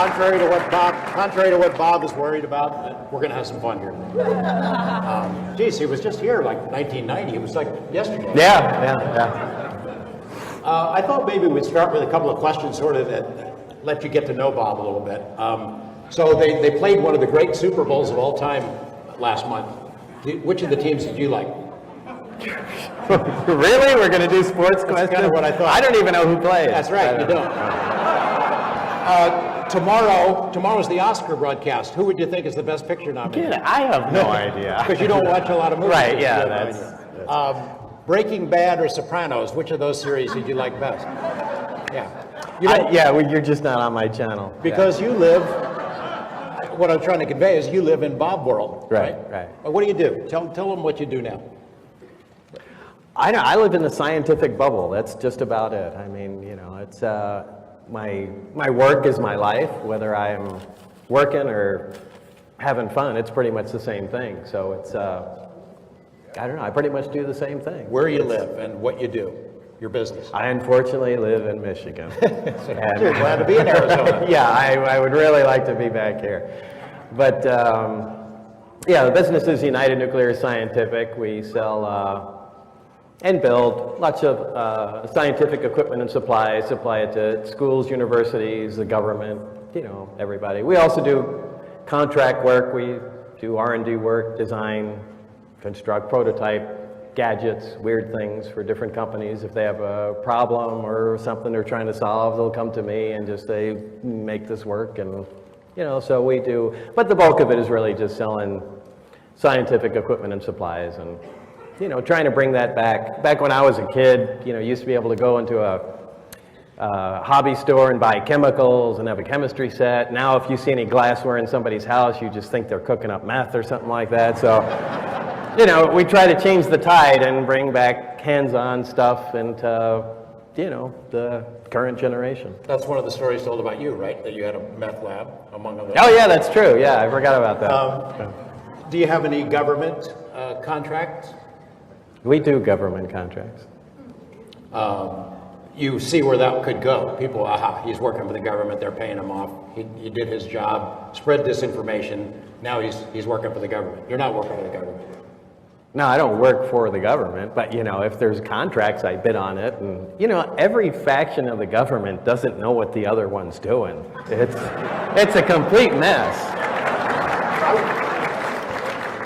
Contrary to what Bob is worried about, we're going to have some fun here. Geez, he was just here like 1990. It was like yesterday. Yeah. I thought maybe we'd start with a couple of questions sort of that let you get to know Bob a little bit. So they played one of the great Super Bowls of all time last month. Which of the teams did you like? Really? We're going to do sports questions? That's kind of what I thought. I don't even know who plays. That's right, you don't. Tomorrow's the Oscar broadcast. Who would you think is the best picture nominee? I have no idea. Because you don't watch a lot of movies. Right, yeah. That's... Breaking Bad or Sopranos, which of those series did you like best? You're just not on my channel. Because you live, what I'm trying to convey is you live in Bob world. Right. What do you do? Tell them what you do now. I live in the scientific bubble. That's just about it. I mean, it's my work is my life. Whether I'm working or having fun, it's pretty much the same thing. So it's I pretty much do the same thing. Where you live and what you do, your business. I unfortunately live in Michigan. And you're glad to be in Arizona. Yeah, I would really like to be back here. But the business is United Nuclear Scientific. We sell and build lots of scientific equipment and supplies, supply it to schools, universities, the government, everybody. We also do contract work. We do R&D work, design, construct, prototype, gadgets, weird things for different companies. If they have a problem or something they're trying to solve, they'll come to me and just say, make this work. And, so we do. But the bulk of it is really just selling scientific equipment and supplies and, trying to bring that back. Back when I was a kid, used to be able to go into a hobby store and buy chemicals and have a chemistry set. Now, if you see any glassware in somebody's house, you just think they're cooking up meth or something like that. So, we try to change the tide and bring back hands-on stuff into, the current generation. That's one of the stories told about you, right? That you had a meth lab, among others. Oh, yeah, that's true. Yeah, I forgot about that. Do you have any government contracts? We do government contracts. You see where that could go. People, he's working for the government, they're paying him off. He did his job, spread disinformation, now he's working for the government. You're not working for the government. No, I don't work for the government, but if there's contracts, I bid on it. And every faction of the government doesn't know what the other one's doing. It's a complete mess.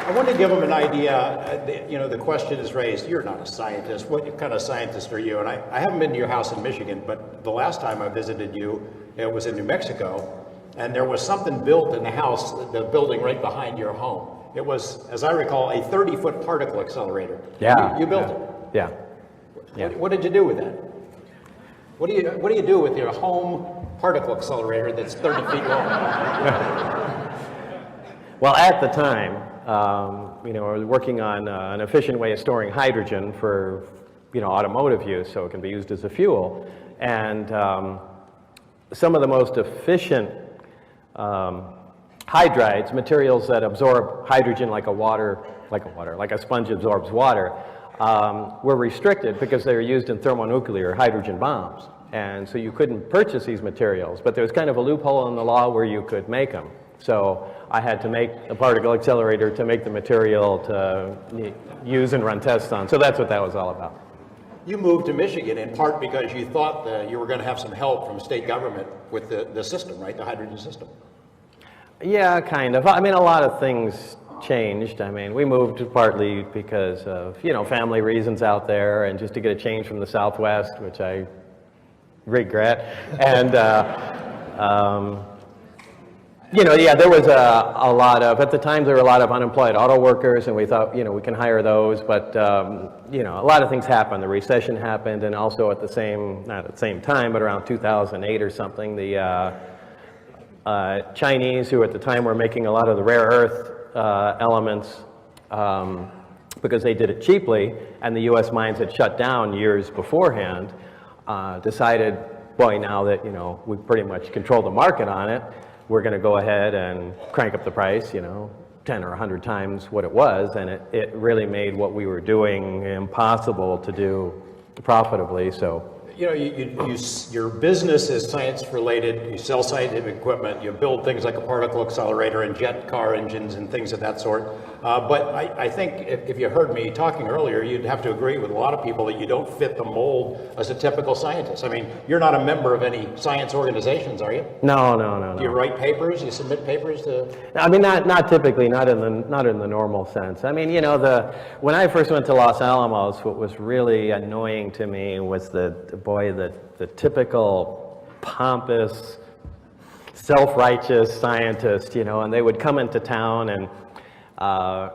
I want to give them an idea. The question is raised, you're not a scientist. What kind of scientist are you? And I haven't been to your house in Michigan, but the last time I visited you, it was in New Mexico, and there was something built in the house, the building right behind your home. It was, as I recall, a 30-foot particle accelerator. Yeah. You built it. Yeah. What did you do with that? What do you do with your home particle accelerator that's 30 feet long? Well, at the time, I was working on an efficient way of storing hydrogen for, automotive use, so it can be used as a fuel. And some of the most efficient hydrides, materials that absorb hydrogen like a sponge absorbs water, were restricted because they were used in thermonuclear hydrogen bombs. And so you couldn't purchase these materials, but there was kind of a loophole in the law where you could make them. So I had to make a particle accelerator to make the material to use and run tests on. So that's what that was all about. You moved to Michigan in part because you thought that you were going to have some help from state government with the system, right? The hydrogen system. Yeah, kind of. I mean, a lot of things changed. I mean, we moved partly because of, family reasons out there and just to get a change from the Southwest, which I regret. And, there was a lot of, at the time there were a lot of unemployed auto workers, and we thought, we can hire those, but, a lot of things happened. The recession happened, and also at the same, not at the same time, but around 2008 or something, the Chinese, who at the time were making a lot of the rare earth elements because they did it cheaply, and the U.S. mines had shut down years beforehand, decided, boy, now that, we pretty much control the market on it, we're going to go ahead and crank up the price, 10 or 100 times what it was, and it really made what we were doing impossible to do profitably. So your business is science related. You sell scientific equipment. You build things like a particle accelerator and jet car engines and things of that sort. But I think if you heard me talking earlier, you'd have to agree with a lot of people that you don't fit the mold as a typical scientist. I mean, you're not a member of any science organizations, are you? No. Do you write papers? You submit papers to? I mean, not typically, not in the normal sense. I mean, when I first went to Los Alamos, what was really annoying to me was the typical pompous, self-righteous scientist, and they would come into town and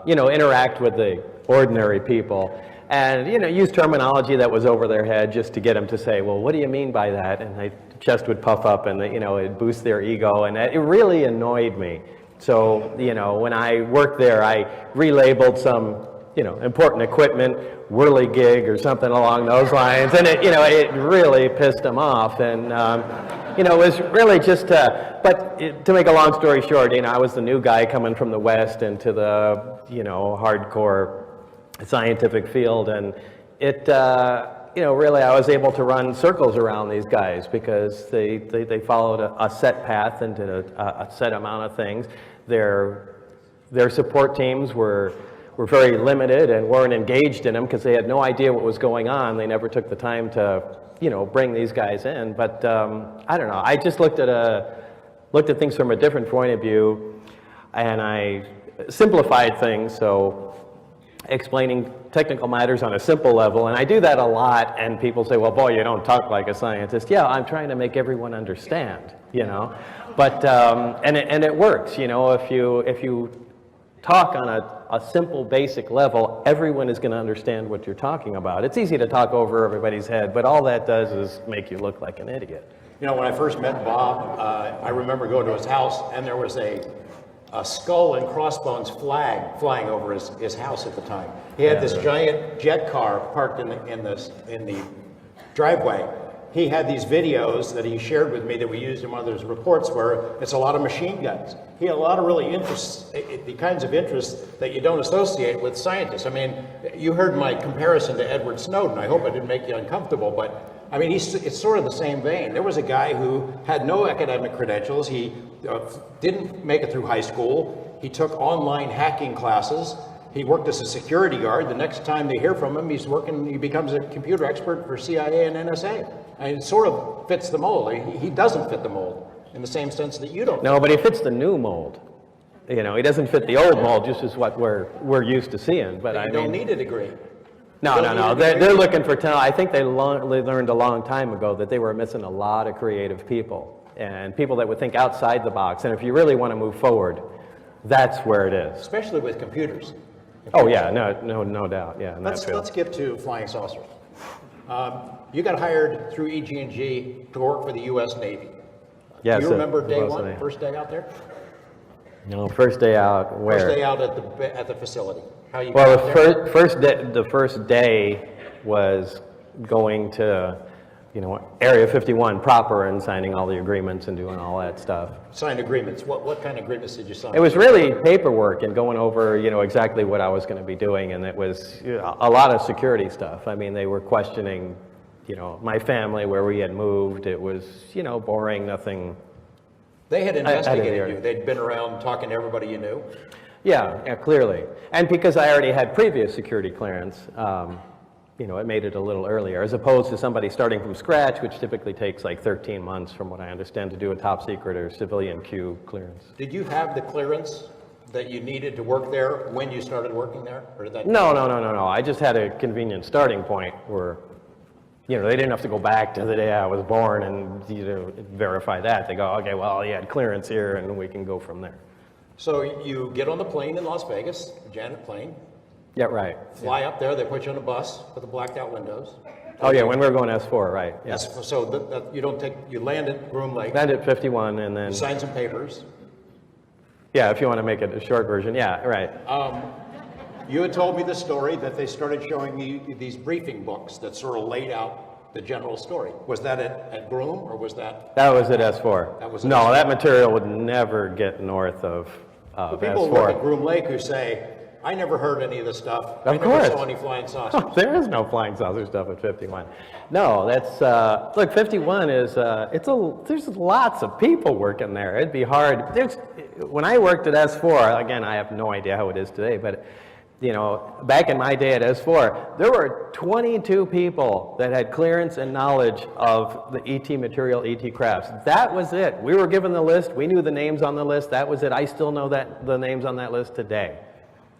interact with the ordinary people, and use terminology that was over their head just to get them to say, well, what do you mean by that? And their chest would puff up, and it'd boost their ego, and it really annoyed me. So when I worked there, I relabeled some important equipment, whirligig or something along those lines, and it really pissed them off, and it was really just to make a long story short, I was the new guy coming from the West into the hardcore scientific field, and it really I was able to run circles around these guys because they followed a set path and did a set amount of things. Their support teams were very limited and weren't engaged in them because they had no idea what was going on. They never took the time to bring these guys in. But I don't know. I just looked at things from a different point of view, and I simplified things. So explaining technical matters on a simple level, and I do that a lot. And people say, "Well, boy, you don't talk like a scientist." Yeah, I'm trying to make everyone understand. But and it works. If you talk on a simple, basic level, everyone is going to understand what you're talking about. It's easy to talk over everybody's head, but all that does is make you look like an idiot. When I first met Bob, I remember going to his house, and there was a skull and crossbones flag flying over his house at the time. He had this giant jet car parked in the driveway. He had these videos that he shared with me that we used in one of those reports where it's a lot of machine guns. He had a lot of really interests, the kinds of interests that you don't associate with scientists. I mean, you heard my comparison to Edward Snowden. I hope I didn't make you uncomfortable, but I mean, it's sort of the same vein. There was a guy who had no academic credentials. He didn't make it through high school. He took online hacking classes. He worked as a security guard. The next time they hear from him, he becomes a computer expert for CIA and NSA. I mean, it sort of fits the mold. He doesn't fit the mold in the same sense that you don't. No, but he fits the new mold. He doesn't fit the old mold, just as what we're used to seeing. But I don't need a degree. No. They're looking for talent. I think they learned a long time ago that they were missing a lot of creative people and people that would think outside the box. And if you really want to move forward, that's where it is. Especially with computers. Oh yeah, no doubt. Yeah. Let's get to flying saucers. You got hired through EG&G to work for the U.S. Navy. Yes. Do you remember day one, first day out there? No, first day out where? First day out at the facility. How you? Well, the first day was going to, Area 51 proper and signing all the agreements and doing all that stuff. Signed agreements. What kind of agreements did you sign? It was really paperwork and going over, exactly what I was going to be doing, and it was a lot of security stuff. I mean, they were questioning, my family, where we had moved. It was, boring, nothing. They had investigated you. They'd been around talking to everybody you knew. Yeah, clearly. And because I already had previous security clearance, it made it a little earlier, as opposed to somebody starting from scratch, which typically takes like 13 months, from what I understand, to do a top secret or civilian Q clearance. Did you have the clearance that you needed to work there when you started working there? Or did that? No. I just had a convenient starting point where, they didn't have to go back to the day I was born and verify that. They go, okay, well, you had clearance here, and we can go from there. So you get on the plane in Las Vegas, Janet plane. Yeah, right. Fly up there, they put you on a bus with the blacked out windows. Oh yeah, when we were going S4, right. Yeah. So you land at Groom Lake. Land at 51 and then. You sign some papers. Yeah, if you want to make it a short version, yeah, right. You had told me the story that they started showing you these briefing books that sort of laid out the general story. Was that at Groom, or was that? That was at S4. That was no, that material would never get north of people S4. work at Groom Lake who say, I never heard any of this stuff. Of course. I never saw any flying saucers. There is no flying saucer stuff at 51. No, that's, look, 51 is, there's lots of people working there. It'd be hard. When I worked at S4, again, I have no idea how it is today, but, you know, back in my day at S4, there were 22 people that had clearance and knowledge of the ET material, ET crafts. That was it. We were given the list. We knew the names on the list. That was it. I still know the names on that list today.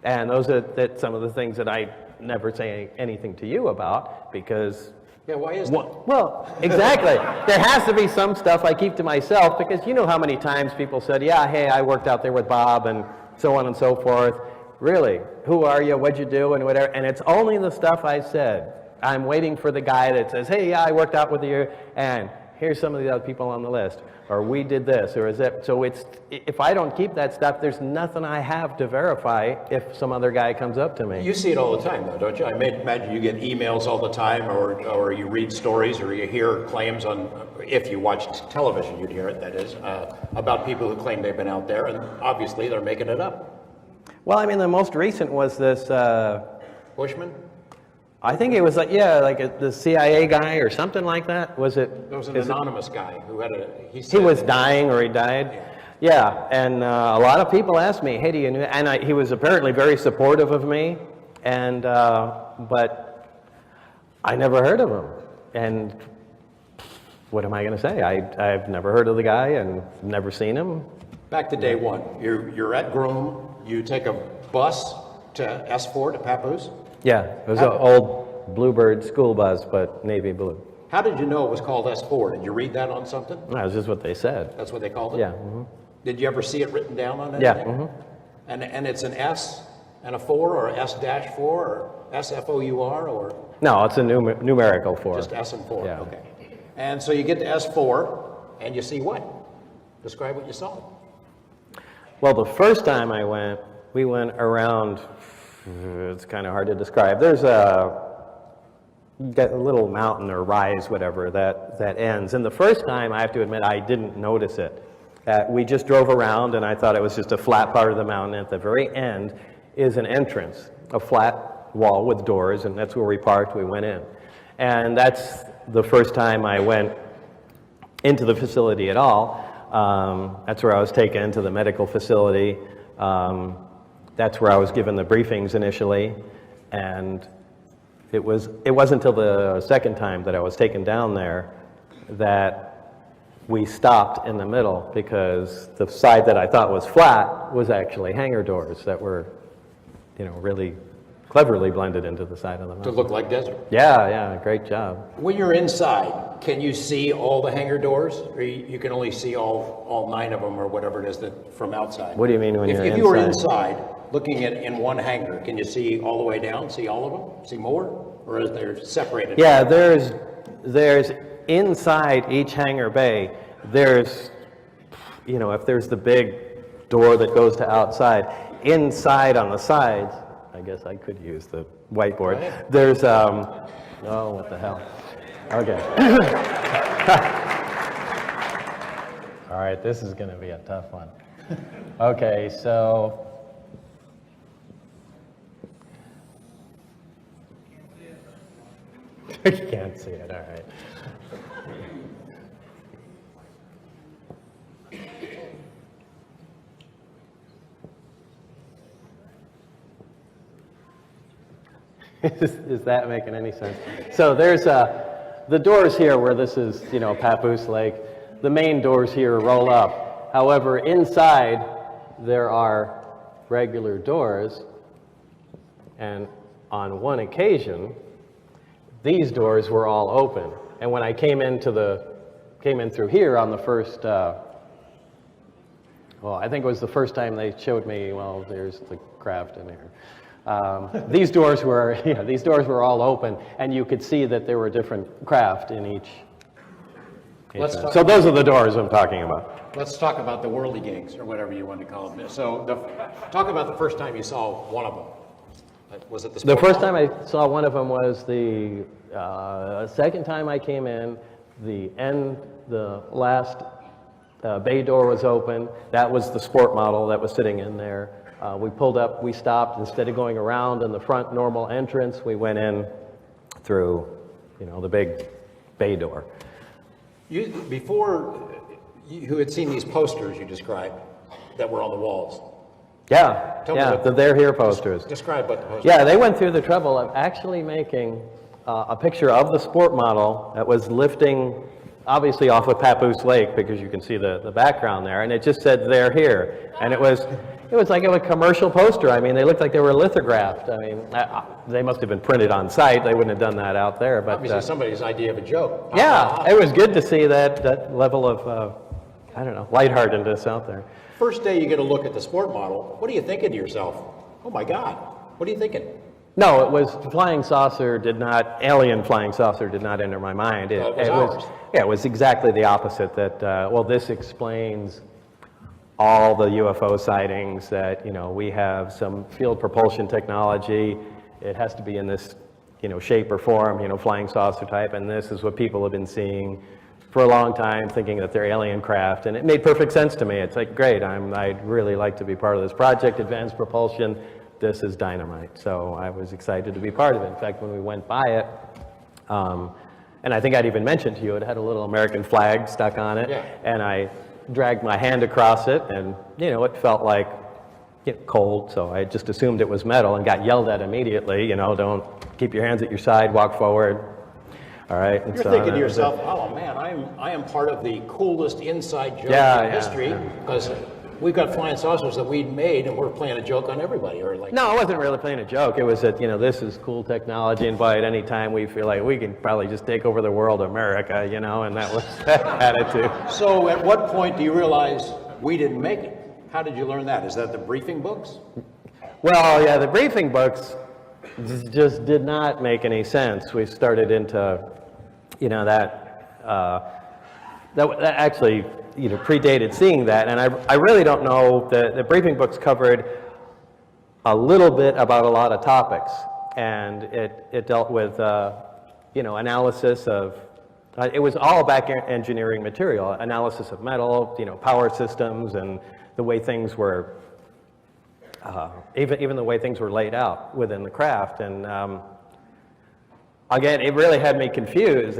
And those are some of the things that I never say anything to you about because... Yeah, why is that? Well, exactly. There has to be some stuff I keep to myself because you know how many times people said, yeah, hey, I worked out there with Bob and so on and so forth. Really? Who are you? What'd you do? And whatever. And it's only the stuff I said. I'm waiting for the guy that says, hey, yeah, I worked out with you and here's some of the other people on the list. Or we did this, or is it, so it's, if I don't keep that stuff, there's nothing I have to verify if some other guy comes up to me. You see it all the time, though, don't you? I imagine you get emails all the time, or you read stories, or you hear claims on, if you watch television, you'd hear it, that is, about people who claim they've been out there, and obviously they're making it up. Well, I mean, the most recent was this... Bushman? I think it was like, yeah, like the CIA guy or something like that. Was it? There was an anonymous guy who had a... He was dying or he died. Yeah, and a lot of people asked me, hey, do you know? And he was apparently very supportive of me, and but I never heard of him. And what am I going to say? I've never heard of the guy and never seen him. Back to day one. You're at Groom. You take a bus to S4 to Papoose. Yeah, it was an old Bluebird school bus, but navy blue. How did you know it was called S4? Did you read that on something? That was just what they said. That's what they called it? Yeah. Mm-hmm. Did you ever see it written down on anything? Yeah. Mm-hmm. And it's an S and a 4 or S-4 or S-F-O-U-R or? No, it's a numerical 4. Just S and 4, yeah. Okay. And so you get to S4 and you see what? Describe what you saw. Well, the first time I went, we went around... It's kind of hard to describe. There's got a little mountain or rise, whatever, that ends. And the first time, I have to admit, I didn't notice it. We just drove around, and I thought it was just a flat part of the mountain. At the very end is an entrance, a flat wall with doors, and that's where we parked. We went in. And that's the first time I went into the facility at all. That's where I was taken to the medical facility. That's where I was given the briefings initially, and it wasn't until the second time that I was taken down there that we stopped in the middle because the side that I thought was flat was actually hangar doors that were, you know, really cleverly blended into the side of the mountain. To look like desert. Yeah, great job. When you're inside, can you see all the hangar doors? Or you can only see all 9 of them or whatever it is that from outside? What do you mean when you're inside? If you were inside, looking at in one hangar, can you see all the way down, see all of them, see more? Or is they separated? Yeah, there's inside each hangar bay, there's, you know, if there's the big door that goes to outside, inside on the sides, I guess I could use the whiteboard. Right. There's, oh, what the hell? Okay. All right, this is going to be a tough one. Okay, so. You can't see it, all right. Is that making any sense? So there's the doors here where this is, you know, Papoose Lake. The main doors here roll up. However, inside there are regular doors, and on one occasion, these doors were all open. And when I came in through here on the first, well, I think it was the first time they showed me, well, there's the craft in here. These doors were all open, and you could see that there were different craft in each. So those are the doors I'm talking about. Let's talk about the whirly gigs, or whatever you want to call them. So talk about the first time you saw one of them. Was it the first time I saw one of them was the second time I came in. The last bay door was open. That was the sport model that was sitting in there. We pulled up, we stopped, instead of going around in the front normal entrance, we went in through, the big bay door. Before you had seen these posters you described that were on the walls. Yeah, Tell me the They're Here posters. Describe what the posters Yeah, they went through the trouble of actually making a picture of the sport model that was lifting, obviously off of Papoose Lake, because you can see the background there, and it just said, "They're here." And it was like a commercial poster. I mean, they looked like they were lithographed. I mean, they must have been printed on site. They wouldn't have done that out there. But Obviously somebody's idea of a joke. Yeah, it was good to see that level of, lightheartedness out there. First day you get a look at the sport model, what are you thinking to yourself? Oh my God, what are you thinking? No, it was alien flying saucer did not enter my mind. It was ours. It was exactly the opposite, that, this explains all the UFO sightings, that, we have some field propulsion technology. It has to be in this, shape or form, flying saucer type, and this is what people have been seeing for a long time, thinking that they're alien craft, and it made perfect sense to me. It's like, great, I'd really like to be part of this project, advanced propulsion. This is dynamite. So I was excited to be part of it. In fact, when we went by it, and I think I'd even mentioned to you, it had a little American flag stuck on it, yeah. And I dragged my hand across it, and it felt like cold, so I just assumed it was metal and got yelled at immediately. Don't keep your hands at your side, walk forward. All right. You're thinking to yourself, oh man, I am part of the coolest inside joke in history, because we've got flying saucers that we'd made, and we're playing a joke on everybody, or like. No, I wasn't really playing a joke. It was that this is cool technology, and by at any time we feel like we can probably just take over the world, America, and that was that attitude. So at what point do you realize we didn't make it? How did you learn that? Is that the briefing books? Well, yeah, the briefing books just did not make any sense. We started into, that actually, predated seeing that, and I really don't know. The briefing books covered a little bit about a lot of topics, and it dealt with, analysis of. It was all back engineering material, analysis of metal, power systems, and the way things were. Even the way things were laid out within the craft, and again, it really had me confused.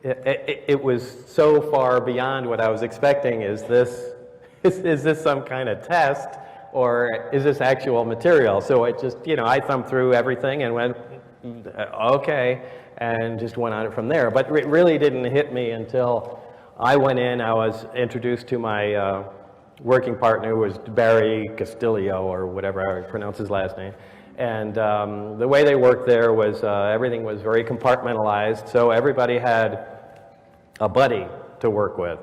It was so far beyond what I was expecting. Is this some kind of test, or is this actual material? So it just, I thumbed through everything and went, okay, and just went on it from there. But it really didn't hit me until I went in. I was introduced to my working partner, who was Barry Castillo, or whatever I pronounce his last name. And the way they worked there was everything was very compartmentalized, so everybody had a buddy to work with.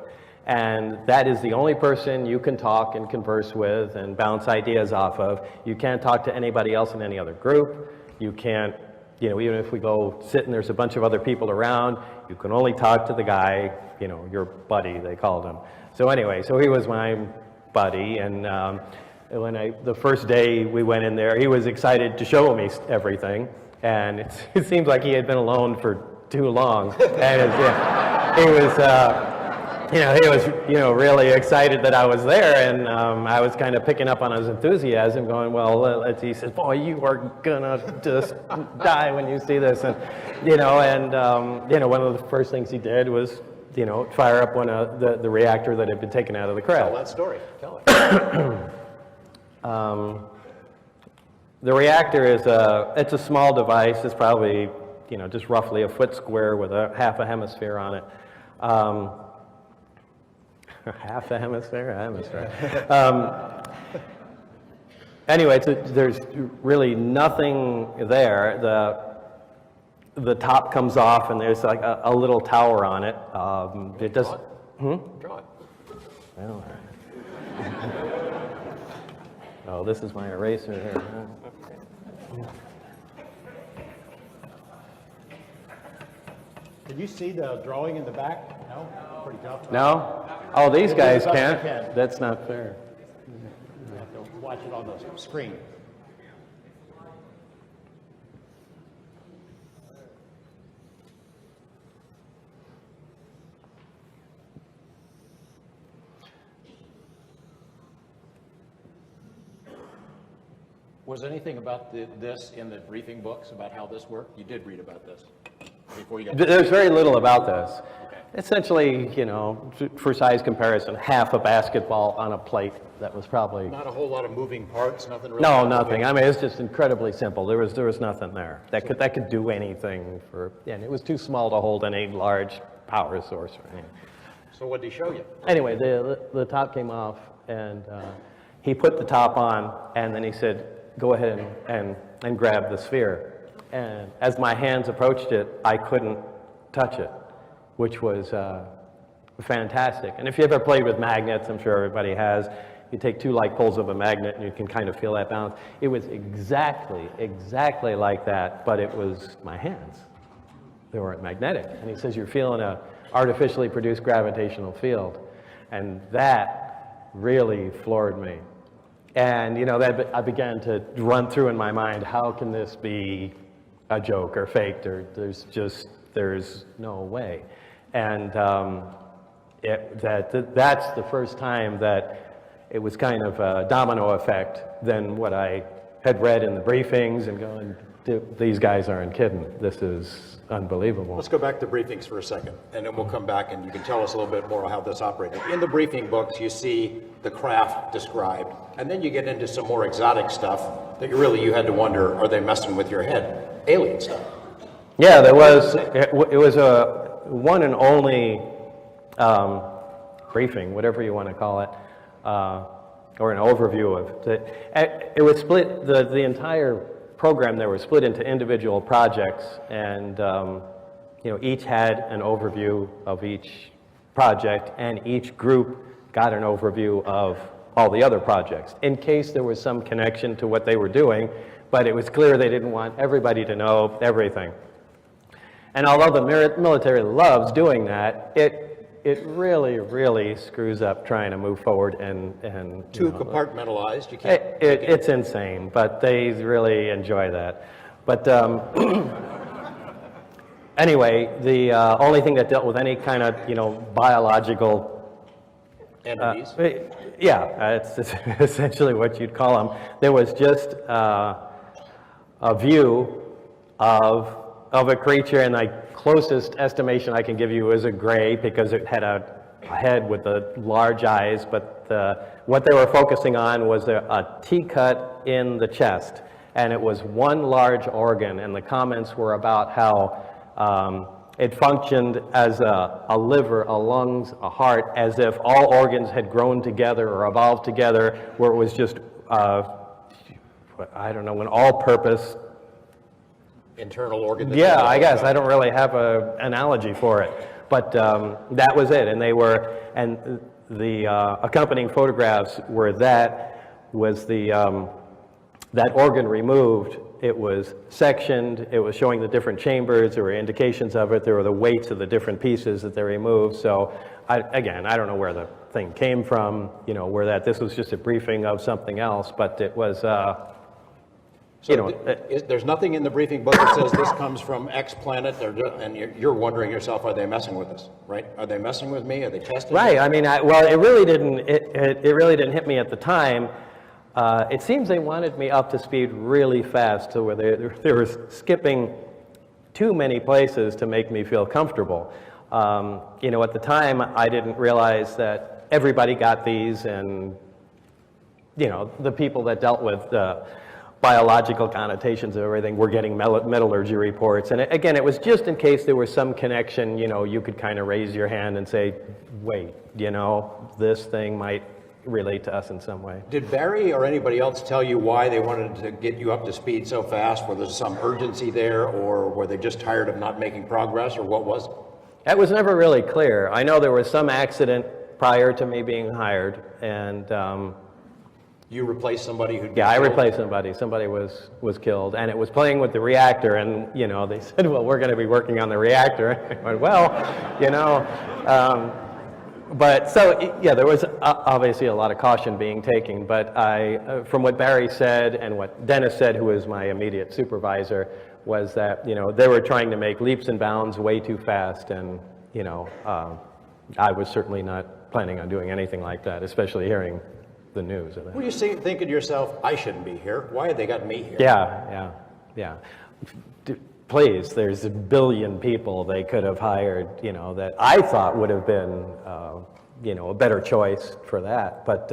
And that is the only person you can talk and converse with and bounce ideas off of. You can't talk to anybody else in any other group. You can't, even if we go sit and there's a bunch of other people around, you can only talk to the guy, your buddy, they called him. So anyway, so he was my buddy, and the first day we went in there, he was excited to show me everything, and it seems like he had been alone for too long, and he was really excited that I was there, and I was kind of picking up on his enthusiasm, going, well, he says, boy, you are gonna just die when you see this, and one of the first things he did was fire up one of the reactor that had been taken out of the craft. Tell that story. Tell it. The reactor is it's a small device. It's probably just roughly a foot square with half a hemisphere on it. Half a hemisphere? Anyway, there's really nothing there. The top comes off, and there's like a little tower on it. It does. Draw it. Well, oh, this is my eraser here. Did you see the drawing in the back? No? Pretty tough. No? Oh, these guys Can. can't. That's not fair. You have to watch it on the screen. Was anything about this in the briefing books about how this worked? You did read about this before you got. There's very little about this. Okay. Essentially, you know, for size comparison, half a basketball on a plate. That was probably. Not a whole lot of moving parts, nothing really. No, nothing. I mean, it's just incredibly simple. There was nothing there that could do anything for, and it was too small to hold any large power source or anything. So what did he show you? Anyway, the top came off, and he put the top on, and then he said, "Go ahead and grab the sphere." And as my hands approached it, I couldn't touch it, which was fantastic. And if you ever played with magnets, I'm sure everybody has. You take two like poles of a magnet and you can kind of feel that balance. It was exactly like that, but it was my hands. They weren't magnetic. And he says, you're feeling a artificially produced gravitational field. And that really floored me. And you know, that I began to run through in my mind, how can this be a joke or faked, or there's no way. And that's the first time that it was kind of a domino effect than what I had read in the briefings and going, these guys aren't kidding. This is unbelievable. Let's go back to briefings for a second, and then we'll come back and you can tell us a little bit more how this operated. In the briefing books, you see the craft described, and then you get into some more exotic stuff that you had to wonder, are they messing with your head? Alien stuff. Yeah, there was, it was a one and only briefing, whatever you want to call it, or an overview of it. It was split, the entire program there was split into individual projects, and you know, each had an overview of each project, and each group got an overview of all the other projects, in case there was some connection to what they were doing, but it was clear they didn't want everybody to know everything. And although the military loves doing that, it really screws up trying to move forward and Too compartmentalized, you can't. It's insane, but they really enjoy that. But anyway, the only thing that dealt with any kind of, you know, biological Entities. yeah, it's essentially what you'd call them. There was just a view of a creature, and the closest estimation I can give you is a gray, because it had a head with the large eyes, but what they were focusing on was a T-cut in the chest, and it was one large organ, and the comments were about how it functioned as a liver, a lungs, a heart, as if all organs had grown together or evolved together, where it was just, I don't know, an all-purpose. Internal organ. Yeah, I guess. I don't really have an analogy for it. But that was it. And they were, and the accompanying photographs were that organ removed. It was sectioned. It was showing the different chambers. There were indications of it. There were the weights of the different pieces that they removed. So, again, I don't know where the thing came from, you know, this was just a briefing of something else, but it was, you know. There's nothing in the briefing book that says this comes from X planet, and you're wondering yourself, are they messing with us, right? Are they messing with me? Are they testing Right. me? I mean, well, it really didn't hit me at the time. It seems they wanted me up to speed really fast, so where they were skipping too many places to make me feel comfortable. You know, at the time, I didn't realize that everybody got these, and, you know, the people that dealt with biological connotations of everything were getting metallurgy reports. And again, it was just in case there was some connection, you know, you could kind of raise your hand and say, wait, you know, this thing might relate to us in some way. Did Barry or anybody else tell you why they wanted to get you up to speed so fast? Were there some urgency there, or were they just tired of not making progress, or what was it? That was never really clear. I know there was some accident prior to me being hired, and You replaced somebody who... yeah, I replaced somebody. Somebody was killed, and it was playing with the reactor, and, you know, they said, well, we're going to be working on the reactor. I went, well, you know, but so, yeah, there was obviously a lot of caution being taken, but from what Barry said and what Dennis said, who was my immediate supervisor, was that, you know, they were trying to make leaps and bounds way too fast, and, you know, I was certainly not planning on doing anything like that, especially hearing the news. Were you thinking to yourself, I shouldn't be here? Why have they got me here? Yeah. Please, there's a billion people they could have hired, that I thought would have been, a better choice for that. But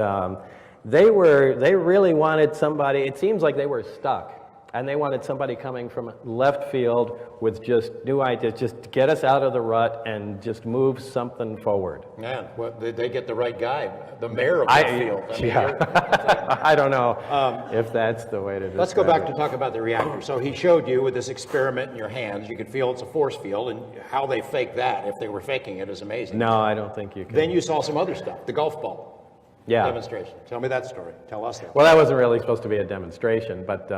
they really wanted somebody. It seems like they were stuck. And they wanted somebody coming from left field with just new ideas, just to get us out of the rut and just move something forward. Man, well, they get the right guy, the mayor of left field. I don't know if that's the way to describe it. Let's go back to talk about the reactor. So he showed you with this experiment in your hands, you could feel it's a force field, and how they faked that, if they were faking it, is amazing. No, I don't think you can. Then you saw some other stuff, the golf ball demonstration. Tell me that story. Tell us that. Well, that wasn't really supposed to be a demonstration, but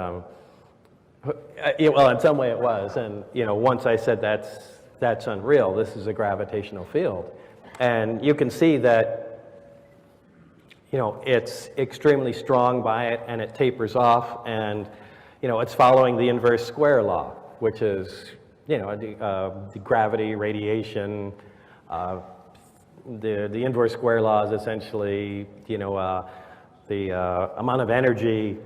well, in some way it was, and once I said that's unreal. This is a gravitational field, and you can see that it's extremely strong by it, and it tapers off, and it's following the inverse square law, which is the gravity, radiation. The inverse square law is essentially the amount of energy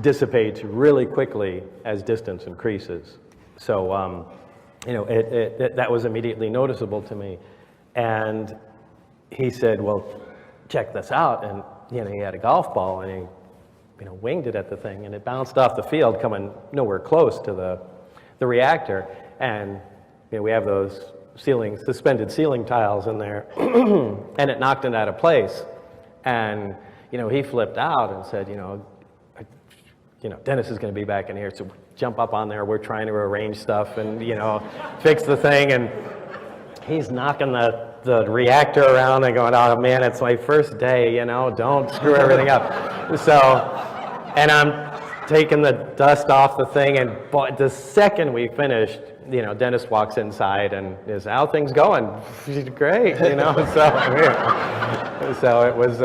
dissipates really quickly as distance increases. So, that was immediately noticeable to me. And he said, well, check this out. And, he had a golf ball and he, winged it at the thing, and it bounced off the field coming nowhere close to the reactor. And, we have those suspended ceiling tiles in there, and it knocked it out of place. And, he flipped out and said, Dennis is going to be back in here, so jump up on there. We're trying to arrange stuff and, fix the thing. And he's knocking the reactor around and going, oh, man, it's my first day, don't screw everything up. So, and I'm taking the dust off the thing, and the second we finished, Dennis walks inside and is, how things going? Great, so it was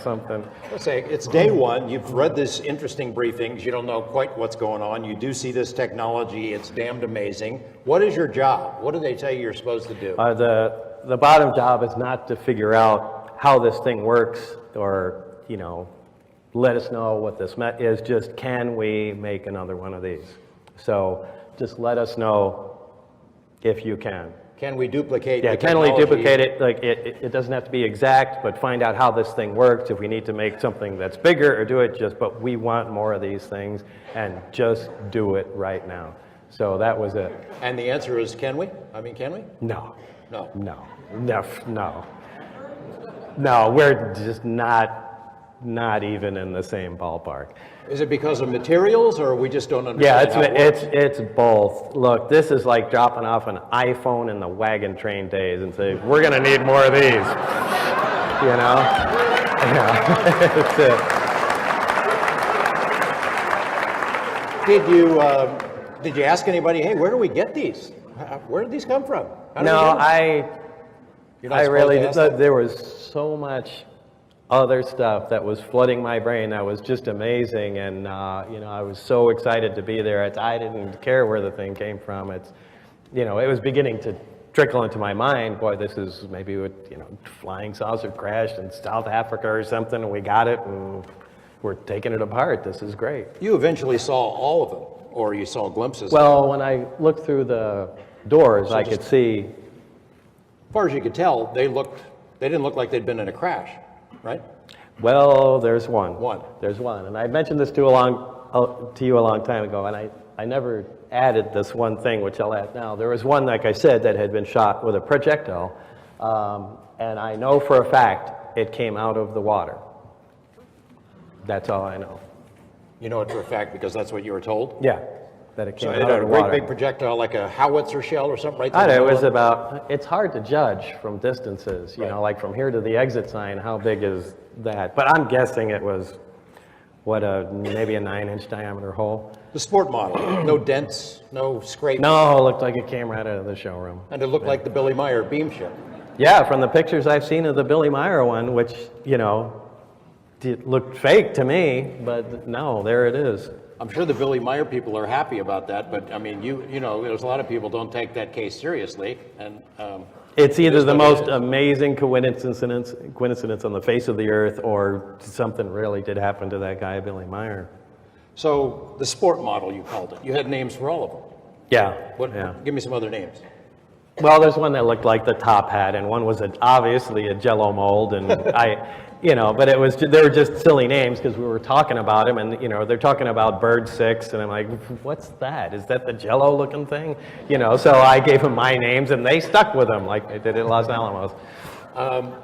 something. Let's say it's day one. You've read this interesting briefings. You don't know quite what's going on. You do see this technology. It's damned amazing. What is your job? What do they tell you you're supposed to do? The bottom job is not to figure out how this thing works or, let us know what this is. Just, can we make another one of these? So just let us know if you can. Can we duplicate the can we duplicate it? Like it doesn't have to be exact, but find out how this thing works. If we need to make something that's bigger or do it but we want more of these things, and just do it right now. So that was it. And the answer is, can we? Can we? No. No. No. No. No, we're just not even in the same ballpark. Is it because of materials, or we just don't understand? Yeah, it's both. Look, this is like dropping off an iPhone in the wagon train days and say, we're going to need more of these. That's it. Did you ask anybody, hey, where do we get these? Where did these come from? I really did. There was so much other stuff that was flooding my brain that was just amazing, and I was so excited to be there. I didn't care where the thing came from. It was beginning to trickle into my mind. Boy, this is maybe flying saucer crashed in South Africa or something, and we got it, and we're taking it apart. This is great. You eventually saw all of them, or you saw glimpses? Well, when I looked through the doors, I could see. As far as you could tell, they didn't look like they'd been in a crash. Right? Well, there's one. There's one. And I mentioned this to you a long time ago, and I never added this one thing, which I'll add now. There was one, like I said, that had been shot with a projectile, and I know for a fact it came out of the water. That's all I know. You know it for a fact because that's what you were told? Yeah, that it came out of the water. So it had a great big projectile, like a howitzer shell or something right there? It was it's hard to judge from distances, like from here to the exit sign, how big is that? But I'm guessing it was, maybe a 9-inch diameter hole. The sport model, no dents, no scrapes? No, it looked like it came right out of the showroom. And it looked like the Billy Meyer beam ship? Yeah, from the pictures I've seen of the Billy Meyer one, which, it looked fake to me, but no, there it is. I'm sure the Billy Meyer people are happy about that, but there's a lot of people don't take that case seriously, and It's either the what it most is. amazing coincidence on the face of the earth, or something really did happen to that guy, Billy Meyer. So the sport model, you called it. You had names for all of them. Yeah. What? Yeah. Give me some other names. Well, there's one that looked like the top hat, and one was obviously a Jello mold, and but it was they were just silly names because we were talking about him, and they're talking about Bird 6, and I'm like, what's that? Is that the Jello looking thing? So I gave them my names, and they stuck with them like they did at Los Alamos.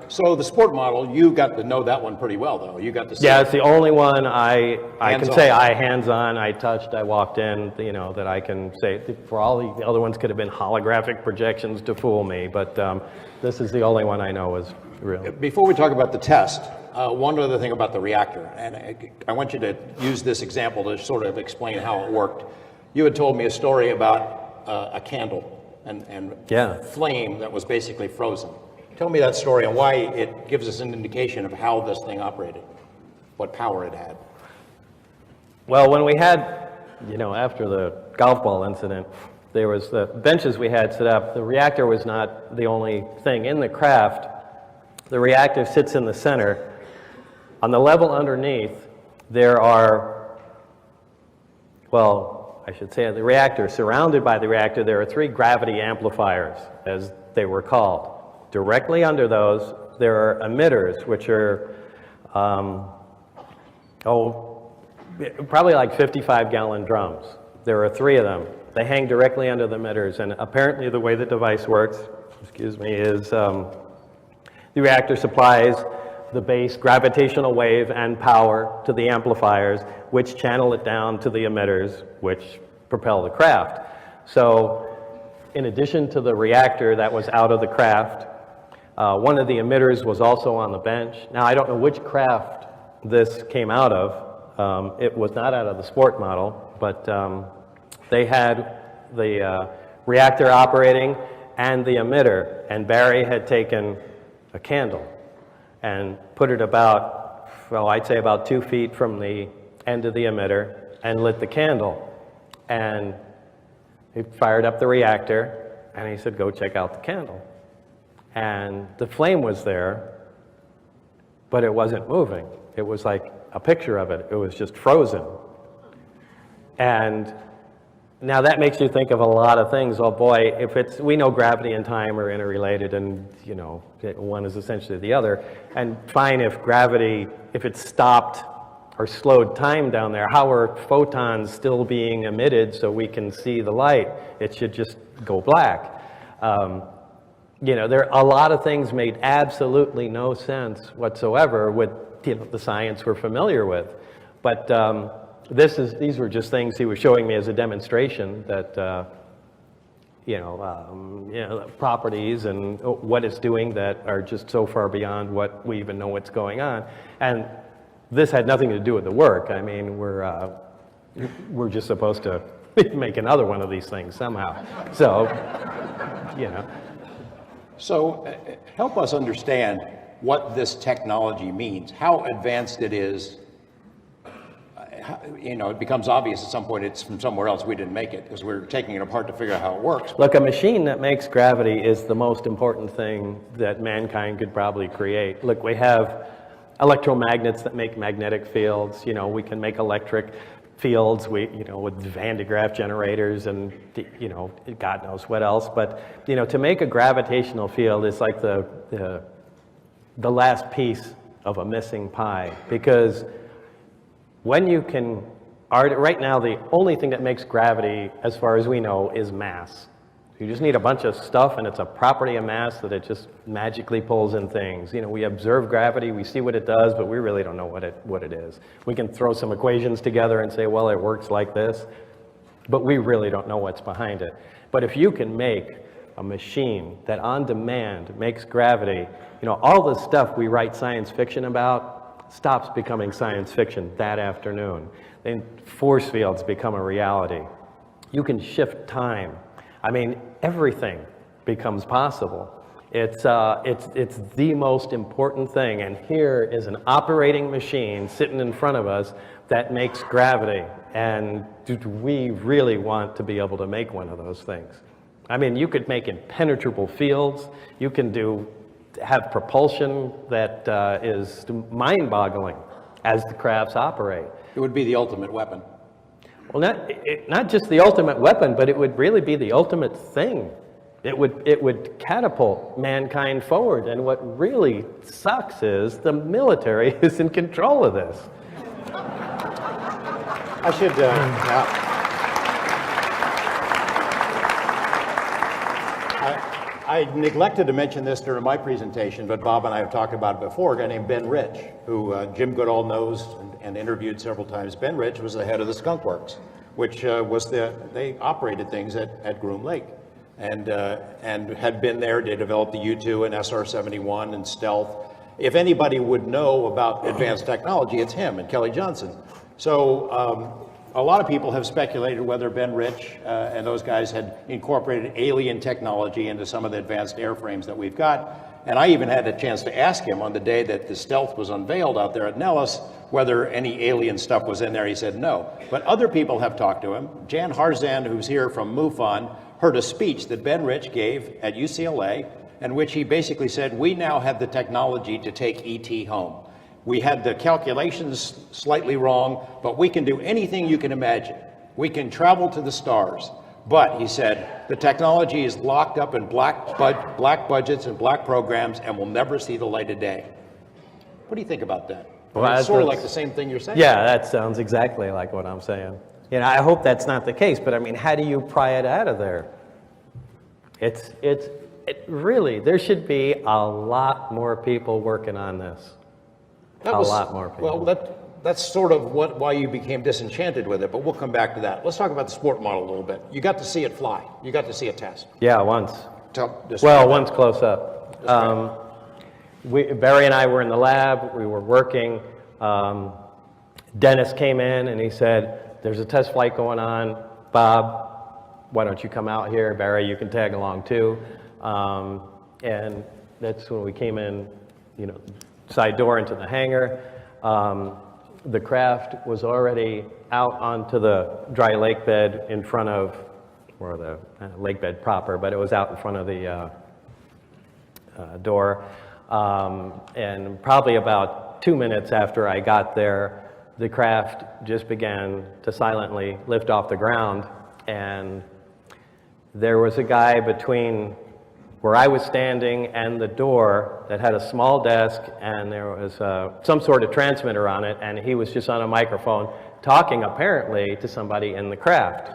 So the sport model, you got to know that one pretty well, though. You got to see Yeah, it. it's the only one I can Hands-on. say I hands-on, I touched, I walked in, that I can say. For all the other ones could have been holographic projections to fool me, but this is the only one I know is real. Before we talk about the test, one other thing about the reactor, and I want you to use this example to sort of explain how it worked. You had told me a story about a candle and Yeah. flame that was basically frozen. Tell me that story and why it gives us an indication of how this thing operated, what power it had. Well, when we had, after the golf ball incident, there was the benches we had set up. The reactor was not the only thing in the craft. The reactor sits in the center. On the level underneath, there are, I should say the reactor, surrounded by the reactor, there are 3 gravity amplifiers, as they were called. Directly under those, there are emitters, which are, probably like 55-gallon drums. There are 3 of them. They hang directly under the emitters, and apparently the way the device works, is the reactor supplies the base gravitational wave and power to the amplifiers, which channel it down to the emitters, which propel the craft. So in addition to the reactor that was out of the craft, one of the emitters was also on the bench. Now, I don't know which craft this came out of. It was not out of the sport model, but they had the reactor operating and the emitter, and Barry had taken a candle and put it about, I'd say about 2 feet from the end of the emitter and lit the candle. And he fired up the reactor, and he said, go check out the candle. And the flame was there, but it wasn't moving. It was like a picture of it. It was just frozen. And now that makes you think of a lot of things. Oh boy, we know gravity and time are interrelated, and one is essentially the other. And fine, if it stopped or slowed time down there, how are photons still being emitted so we can see the light? It should just go black. There a lot of things made absolutely no sense whatsoever with the science we're familiar with. But these were just things he was showing me as a demonstration that properties and what it's doing that are just so far beyond what we even know what's going on. And this had nothing to do with the work. I mean, we're just supposed to make another one of these things somehow. So, So help us understand what this technology means, how advanced it is. It becomes obvious at some point it's from somewhere else. We didn't make it because we're taking it apart to figure out how it works. Look, a machine that makes gravity is the most important thing that mankind could probably create. Look, we have electromagnets that make magnetic fields. We can make electric fields, with Van de Graaff generators and, God knows what else. But, to make a gravitational field is like the last piece of a missing pie, because when you can, right now the only thing that makes gravity, as far as we know, is mass. You just need a bunch of stuff, and it's a property of mass that it just magically pulls in things. We observe gravity, we see what it does, but we really don't know what it is. We can throw some equations together and say, well, it works like this, but we really don't know what's behind it. But if you can make a machine that on demand makes gravity, all the stuff we write science fiction about stops becoming science fiction that afternoon. Then force fields become a reality. You can shift time. I mean, everything becomes possible. It's the most important thing, and here is an operating machine sitting in front of us that makes gravity, and do we really want to be able to make one of those things? I mean, you could make impenetrable fields. You can have propulsion that is mind-boggling as the crafts operate. It would be the ultimate weapon. Well, not just the ultimate weapon, but it would really be the ultimate thing. It would catapult mankind forward. And what really sucks is the military is in control of this. I should, I neglected to mention this during my presentation, but Bob and I have talked about it before. A guy named Ben Rich, who Jim Goodall knows and interviewed several times. Ben Rich was the head of the Skunk Works, which they operated things at Groom Lake, and had been there. They developed the U-2 and SR-71 and Stealth. If anybody would know about advanced technology, it's him and Kelly Johnson. So a lot of people have speculated whether Ben Rich and those guys had incorporated alien technology into some of the advanced airframes that we've got. And I even had a chance to ask him on the day that the Stealth was unveiled out there at Nellis whether any alien stuff was in there. He said no. But other people have talked to him. Jan Harzan, who's here from MUFON, heard a speech that Ben Rich gave at UCLA in which he basically said, we now have the technology to take ET home. We had the calculations slightly wrong, but we can do anything you can imagine. We can travel to the stars. But, he said, the technology is locked up in black budgets and black programs and will never see the light of day. What do you think about that? Well, it's sort of like the same thing you're saying. Yeah, that sounds exactly like what I'm saying. You know, I hope that's not the case, but I mean, how do you pry it out of there? It really, there should be a lot more people working on this. A lot more people. Well, that's sort of why you became disenchanted with it, but we'll come back to that. Let's talk about the sport model a little bit. You got to see it fly. You got to see it test. Yeah, once. Once close up. Barry and I were in the lab. We were working. Dennis came in and he said, there's a test flight going on. Bob, why don't you come out here? Barry, you can tag along too. And that's when we came in, you know, side door into the hangar. The craft was already out onto the dry lake bed in front of, or the lake bed proper, but it was out in front of the door. And probably about 2 minutes after I got there, the craft just began to silently lift off the ground. And there was a guy between where I was standing and the door that had a small desk, and there was some sort of transmitter on it, and he was just on a microphone talking apparently to somebody in the craft.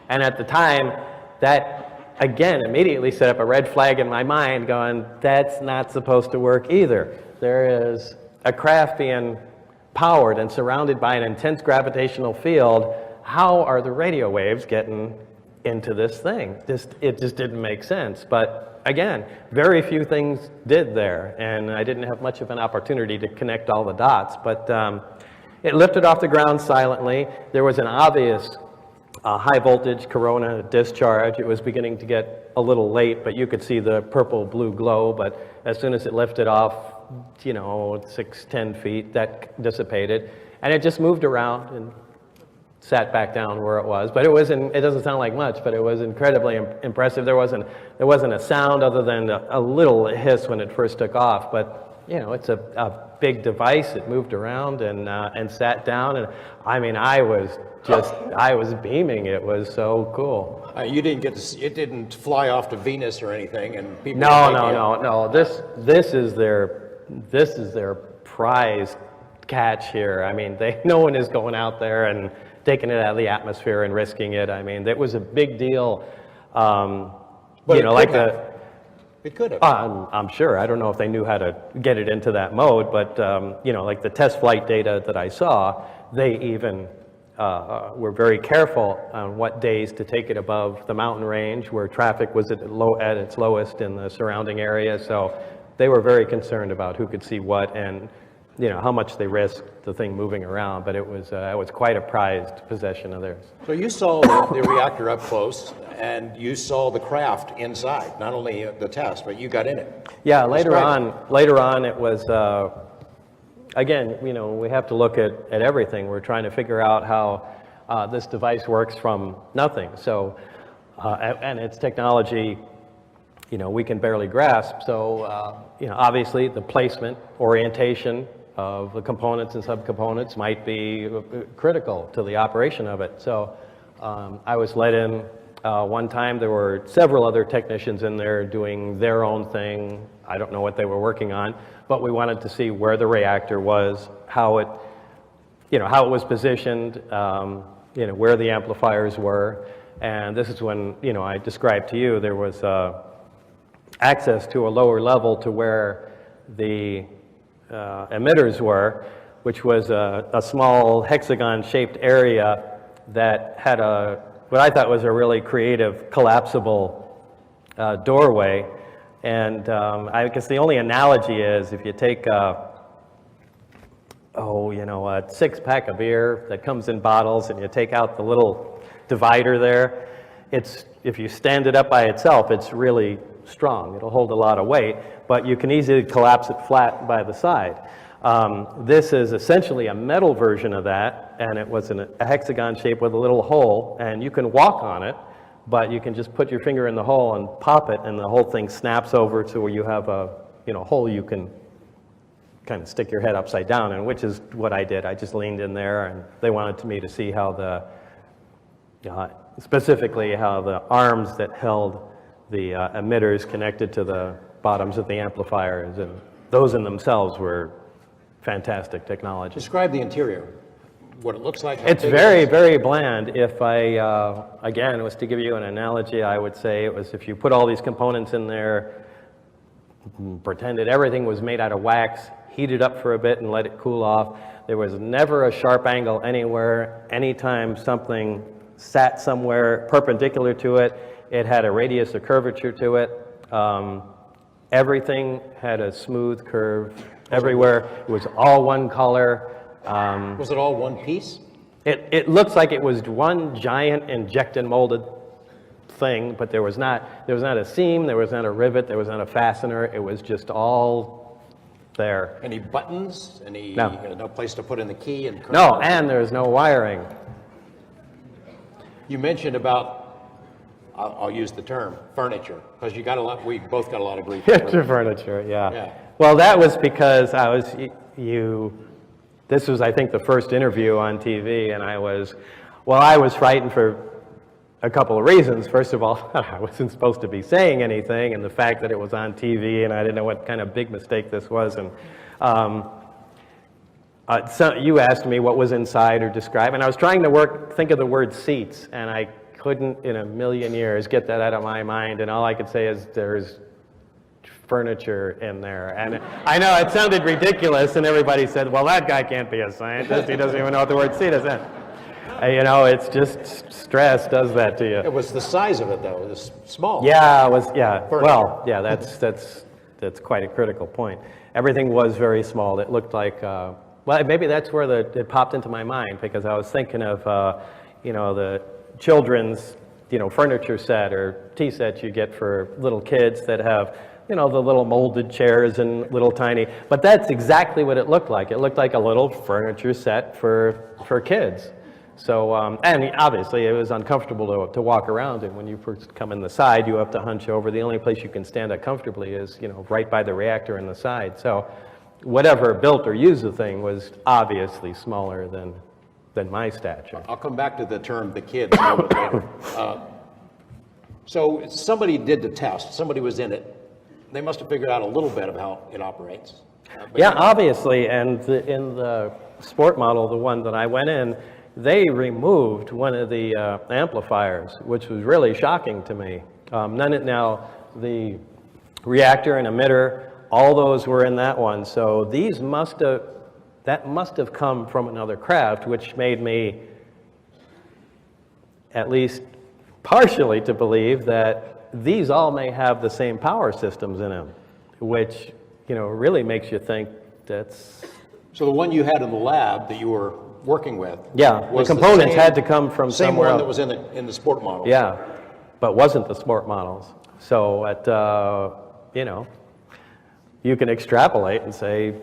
And at the time, that again immediately set up a red flag in my mind going, that's not supposed to work either. There is a craft being powered and surrounded by an intense gravitational field. How are the radio waves getting into this thing? It just didn't make sense. But again, very few things did there, and I didn't have much of an opportunity to connect all the dots. But it lifted off the ground silently. There was an obvious high voltage corona discharge. It was beginning to get a little late, but you could see the purple-blue glow. But as soon as it lifted off, 6-10 feet, that dissipated, and it just moved around and sat back down where it was. But it doesn't sound like much, but it was incredibly impressive. There wasn't a sound other than a little hiss when it first took off. But it's a big device. It moved around and sat down, and I mean, I was beaming. It was so cool. You didn't get to see, it didn't fly off to Venus or anything, and people. No. This is their prize catch here. I mean, no one is going out there and taking it out of the atmosphere and risking it. I mean, that was a big deal. It could have. I'm sure. I don't know if they knew how to get it into that mode, but like the test flight data that I saw, they even were very careful on what days to take it above the mountain range where traffic was at its lowest in the surrounding area. So they were very concerned about who could see what and how much they risked the thing moving around, but it was quite a prized possession of theirs. So you saw the reactor up close, and you saw the craft inside, not only the test, but you got in it. Yeah, later on it was, again, we have to look at everything. We're trying to figure out how this device works from nothing. So and it's technology, we can barely grasp. So, obviously the placement, orientation of the components and subcomponents might be critical to the operation of it. So, I was let in one time. There were several other technicians in there doing their own thing. I don't know what they were working on, but we wanted to see where the reactor was, how it was positioned, where the amplifiers were. And this is when, I described to you, there was access to a lower level to where the emitters were, which was a small hexagon-shaped area that had what I thought was a really creative, collapsible doorway. And I guess the only analogy is if you take a 6-pack of beer that comes in bottles and you take out the little divider there, if you stand it up by itself, it's really strong. It'll hold a lot of weight, but you can easily collapse it flat by the side. This is essentially a metal version of that, and it was a hexagon shape with a little hole, and you can walk on it, but you can just put your finger in the hole and pop it, and the whole thing snaps over to where you have a hole you can kind of stick your head upside down in, which is what I did. I just leaned in there, and they wanted me to see how specifically how the arms that held the emitters connected to the bottoms of the amplifiers, and those in themselves were fantastic technology. Describe the interior, what it looks like. It's very, very bland. If I, again, was to give you an analogy, I would say it was if you put all these components in there, pretended everything was made out of wax, heat it up for a bit and let it cool off. There was never a sharp angle anywhere. Anytime something sat somewhere perpendicular to it, it had a radius of curvature to it. Everything had a smooth curve everywhere. It was all one color. Was it all one piece? It looks like it was one giant inject and molded thing, but there was not a seam, there was not a rivet, there was not a fastener. It was just all there. Any buttons? No place to put in the key? No, and there's no wiring. You mentioned about, I'll use the term, furniture, because we both got a lot of grief. Furniture, yeah. Well, that was because this was, I think, the first interview on TV, and I was frightened for a couple of reasons. First of all, I wasn't supposed to be saying anything, and the fact that it was on TV, and I didn't know what kind of big mistake this was. And so you asked me what was inside or describe, and I was trying to think of the word seats, and I couldn't in a million years get that out of my mind, and all I could say is there's furniture in there. And I know it sounded ridiculous, and everybody said, well, that guy can't be a scientist. He doesn't even know what the word seat is in. It's just stress does that to you. It was the size of it, though. It was small. Yeah, it was, yeah. Furniture. Well, yeah, that's quite a critical point. Everything was very small. It looked like, maybe that's where it popped into my mind, because I was thinking of, the children's, furniture set or tea set you get for little kids that have, the little molded chairs and little tiny, but that's exactly what it looked like. It looked like a little furniture set for kids. So, and obviously it was uncomfortable to walk around, and when you first come in the side, you have to hunch over. The only place you can stand up comfortably is, right by the reactor in the side. So whatever built or used the thing was obviously smaller than my stature. I'll come back to the term the kids a little bit later. So somebody did the test, somebody was in it. They must have figured out a little bit of how it operates. Yeah, obviously, and in the sport model, the one that I went in, they removed one of the amplifiers, which was really shocking to me. Now, the reactor and emitter, all those were in that one, so that must have come from another craft, which made me at least partially to believe that these all may have the same power systems in them, which, really makes you think that's... So the one you had in the lab that you were working with... Yeah, the components had to come from somewhere else. Same one that was in the sport model. Yeah, but wasn't the sport models. So, you can extrapolate and say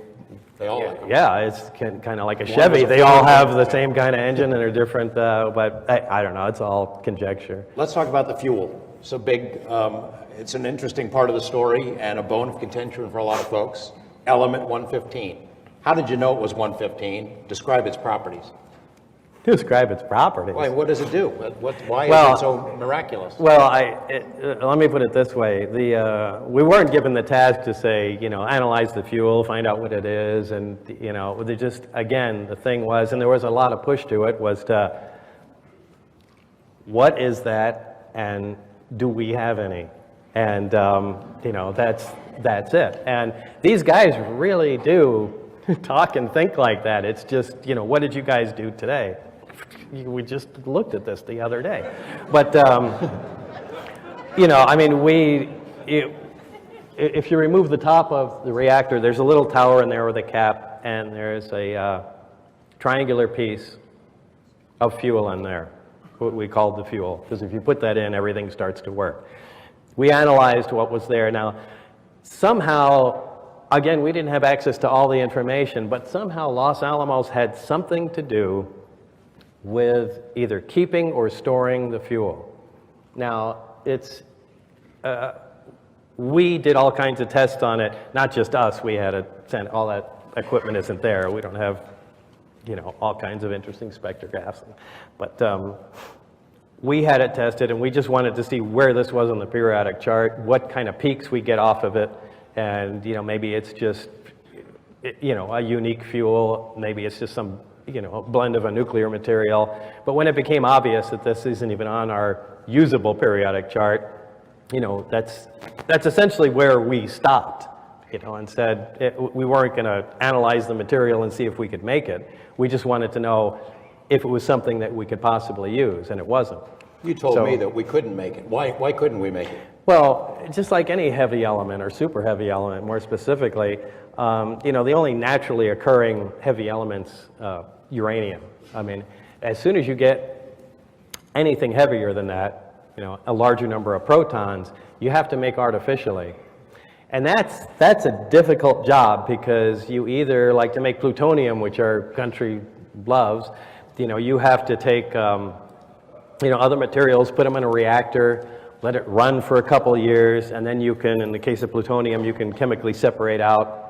They all like them. Yeah, it's kind of like a Chevy. They all have the same kind of engine and they're different, but I don't know. It's all conjecture. Let's talk about the fuel. So big, it's an interesting part of the story and a bone of contention for a lot of folks. Element 115. How did you know it was 115? Describe its properties. Describe its properties. Why, what does it do? Why Well, is it so miraculous? Well, let me put it this way. We weren't given the task to say, analyze the fuel, find out what it is, and, they just, again, the thing was, and there was a lot of push to it, was to, what is that, and do we have any? And, that's it. And these guys really do talk and think like that. It's just, what did you guys do today? We just looked at this the other day. But, if you remove the top of the reactor, there's a little tower in there with a cap, and there's a triangular piece of fuel in there, what we called the fuel. Because if you put that in, everything starts to work. We analyzed what was there. Now, somehow, again, we didn't have access to all the information, but somehow Los Alamos had something to do with either keeping or storing the fuel. Now, we did all kinds of tests on it, not just us. We had to send, all that equipment isn't there. We don't have, all kinds of interesting spectrographs. But we had it tested, and we just wanted to see where this was on the periodic chart, what kind of peaks we get off of it, and, maybe it's just, a unique fuel, maybe it's just some a blend of a nuclear material. But when it became obvious that this isn't even on our usable periodic chart, that's essentially where we stopped, and said we weren't going to analyze the material and see if we could make it. We just wanted to know if it was something that we could possibly use, and it wasn't. You told me that we couldn't make it. Why couldn't we make it? Well, just like any heavy element, or super heavy element more specifically, the only naturally occurring heavy element's uranium. I mean, as soon as you get anything heavier than that, a larger number of protons, you have to make artificially. And that's a difficult job, because you either, like to make plutonium, which our country loves, you have to take other materials, put them in a reactor, let it run for a couple of years, and then you can, in the case of plutonium, you can chemically separate out,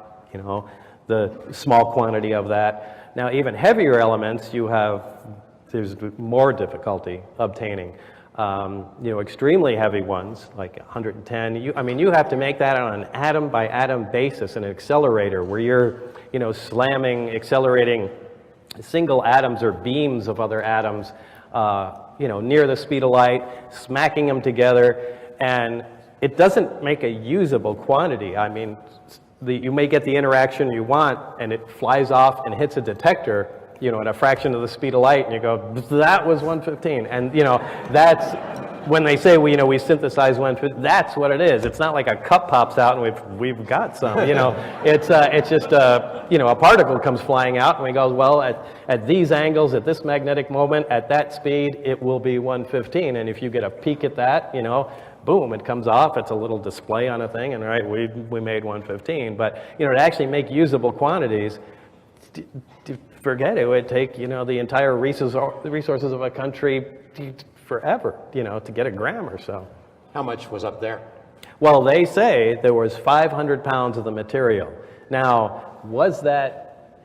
the small quantity of that. Now, even heavier elements, there's more difficulty obtaining. Extremely heavy ones, like 110, you have to make that on an atom by atom basis, an accelerator, where you're, accelerating single atoms or beams of other atoms, near the speed of light, smacking them together, and it doesn't make a usable quantity. You may get the interaction you want, and it flies off and hits a detector, at a fraction of the speed of light, and you go, that was 115. And, that's when they say, we synthesize 115, that's what it is. It's not like a cup pops out and we've got some, It's just, a particle comes flying out, and we go, well, at these angles, at this magnetic moment, at that speed, it will be 115. And if you get a peek at that, boom, it comes off. It's a little display on a thing, and right, we made 115. But, to actually make usable quantities, forget it would take, the entire resources of a country forever, to get a gram or so. How much was up there? Well, they say there was 500 pounds of the material. Now, was that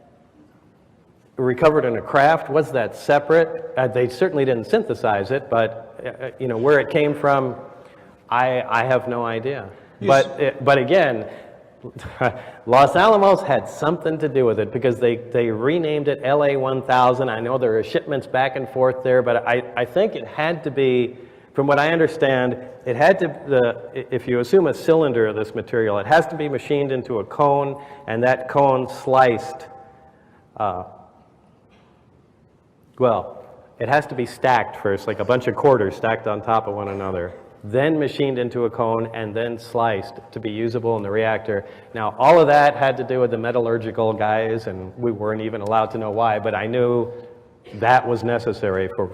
recovered in a craft? Was that separate? They certainly didn't synthesize it, but, where it came from, I have no idea. But again, Los Alamos had something to do with it, because they renamed it LA 1000. I know there are shipments back and forth there, but I think it had to be, from what I understand, it had to, if you assume a cylinder of this material, it has to be machined into a cone, and that cone sliced, it has to be stacked first, like a bunch of quarters stacked on top of one another, then machined into a cone, and then sliced to be usable in the reactor. Now, all of that had to do with the metallurgical guys, and we weren't even allowed to know why, but I knew that was necessary for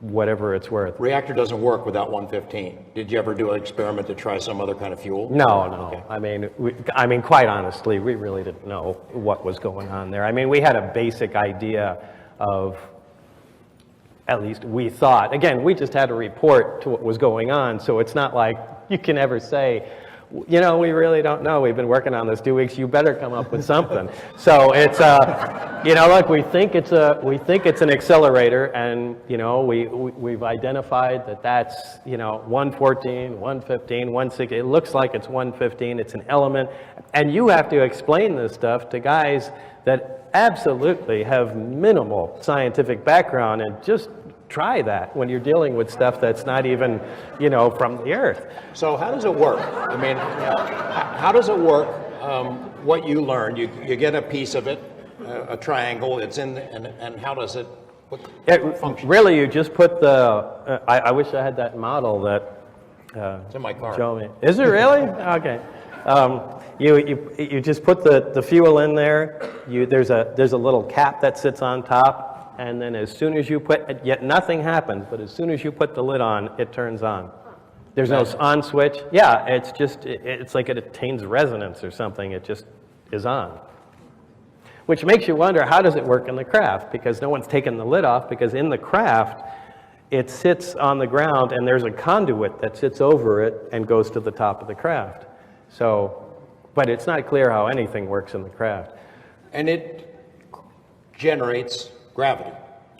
whatever it's worth. Reactor doesn't work without 115. Did you ever do an experiment to try some other kind of fuel? No, no. Okay. I mean, quite honestly, we really didn't know what was going on there. I mean, we had a basic idea of, at least we thought. Again, we just had a report to what was going on, so it's not like you can ever say, you know, we really don't know. We've been working on this 2 weeks. You better come up with something. So it's, you know, look, we think it's an accelerator, and you know, we've identified that that's, you know, 114, 115, 160. It looks like it's 115. It's an element, and you have to explain this stuff to guys that absolutely have minimal scientific background, and just try that when you're dealing with stuff that's not even, you know, from the earth. So how does it work? I mean, how does it work? What you learn, you get a piece of it, a triangle, it's in, and how does it function? Really, you just put the, I wish I had that model that it's in my car. show me. Is it really? Okay. You just put the fuel in there. There's a little cap that sits on top. And then as soon as you put, yet nothing happens, but as soon as you put the lid on, it turns on. There's no on switch. Yeah, it's just, it's like it attains resonance or something. It just is on. Which makes you wonder, how does it work in the craft? Because no one's taken the lid off, because in the craft, it sits on the ground and there's a conduit that sits over it and goes to the top of the craft. So, but it's not clear how anything works in the craft. And it generates gravity.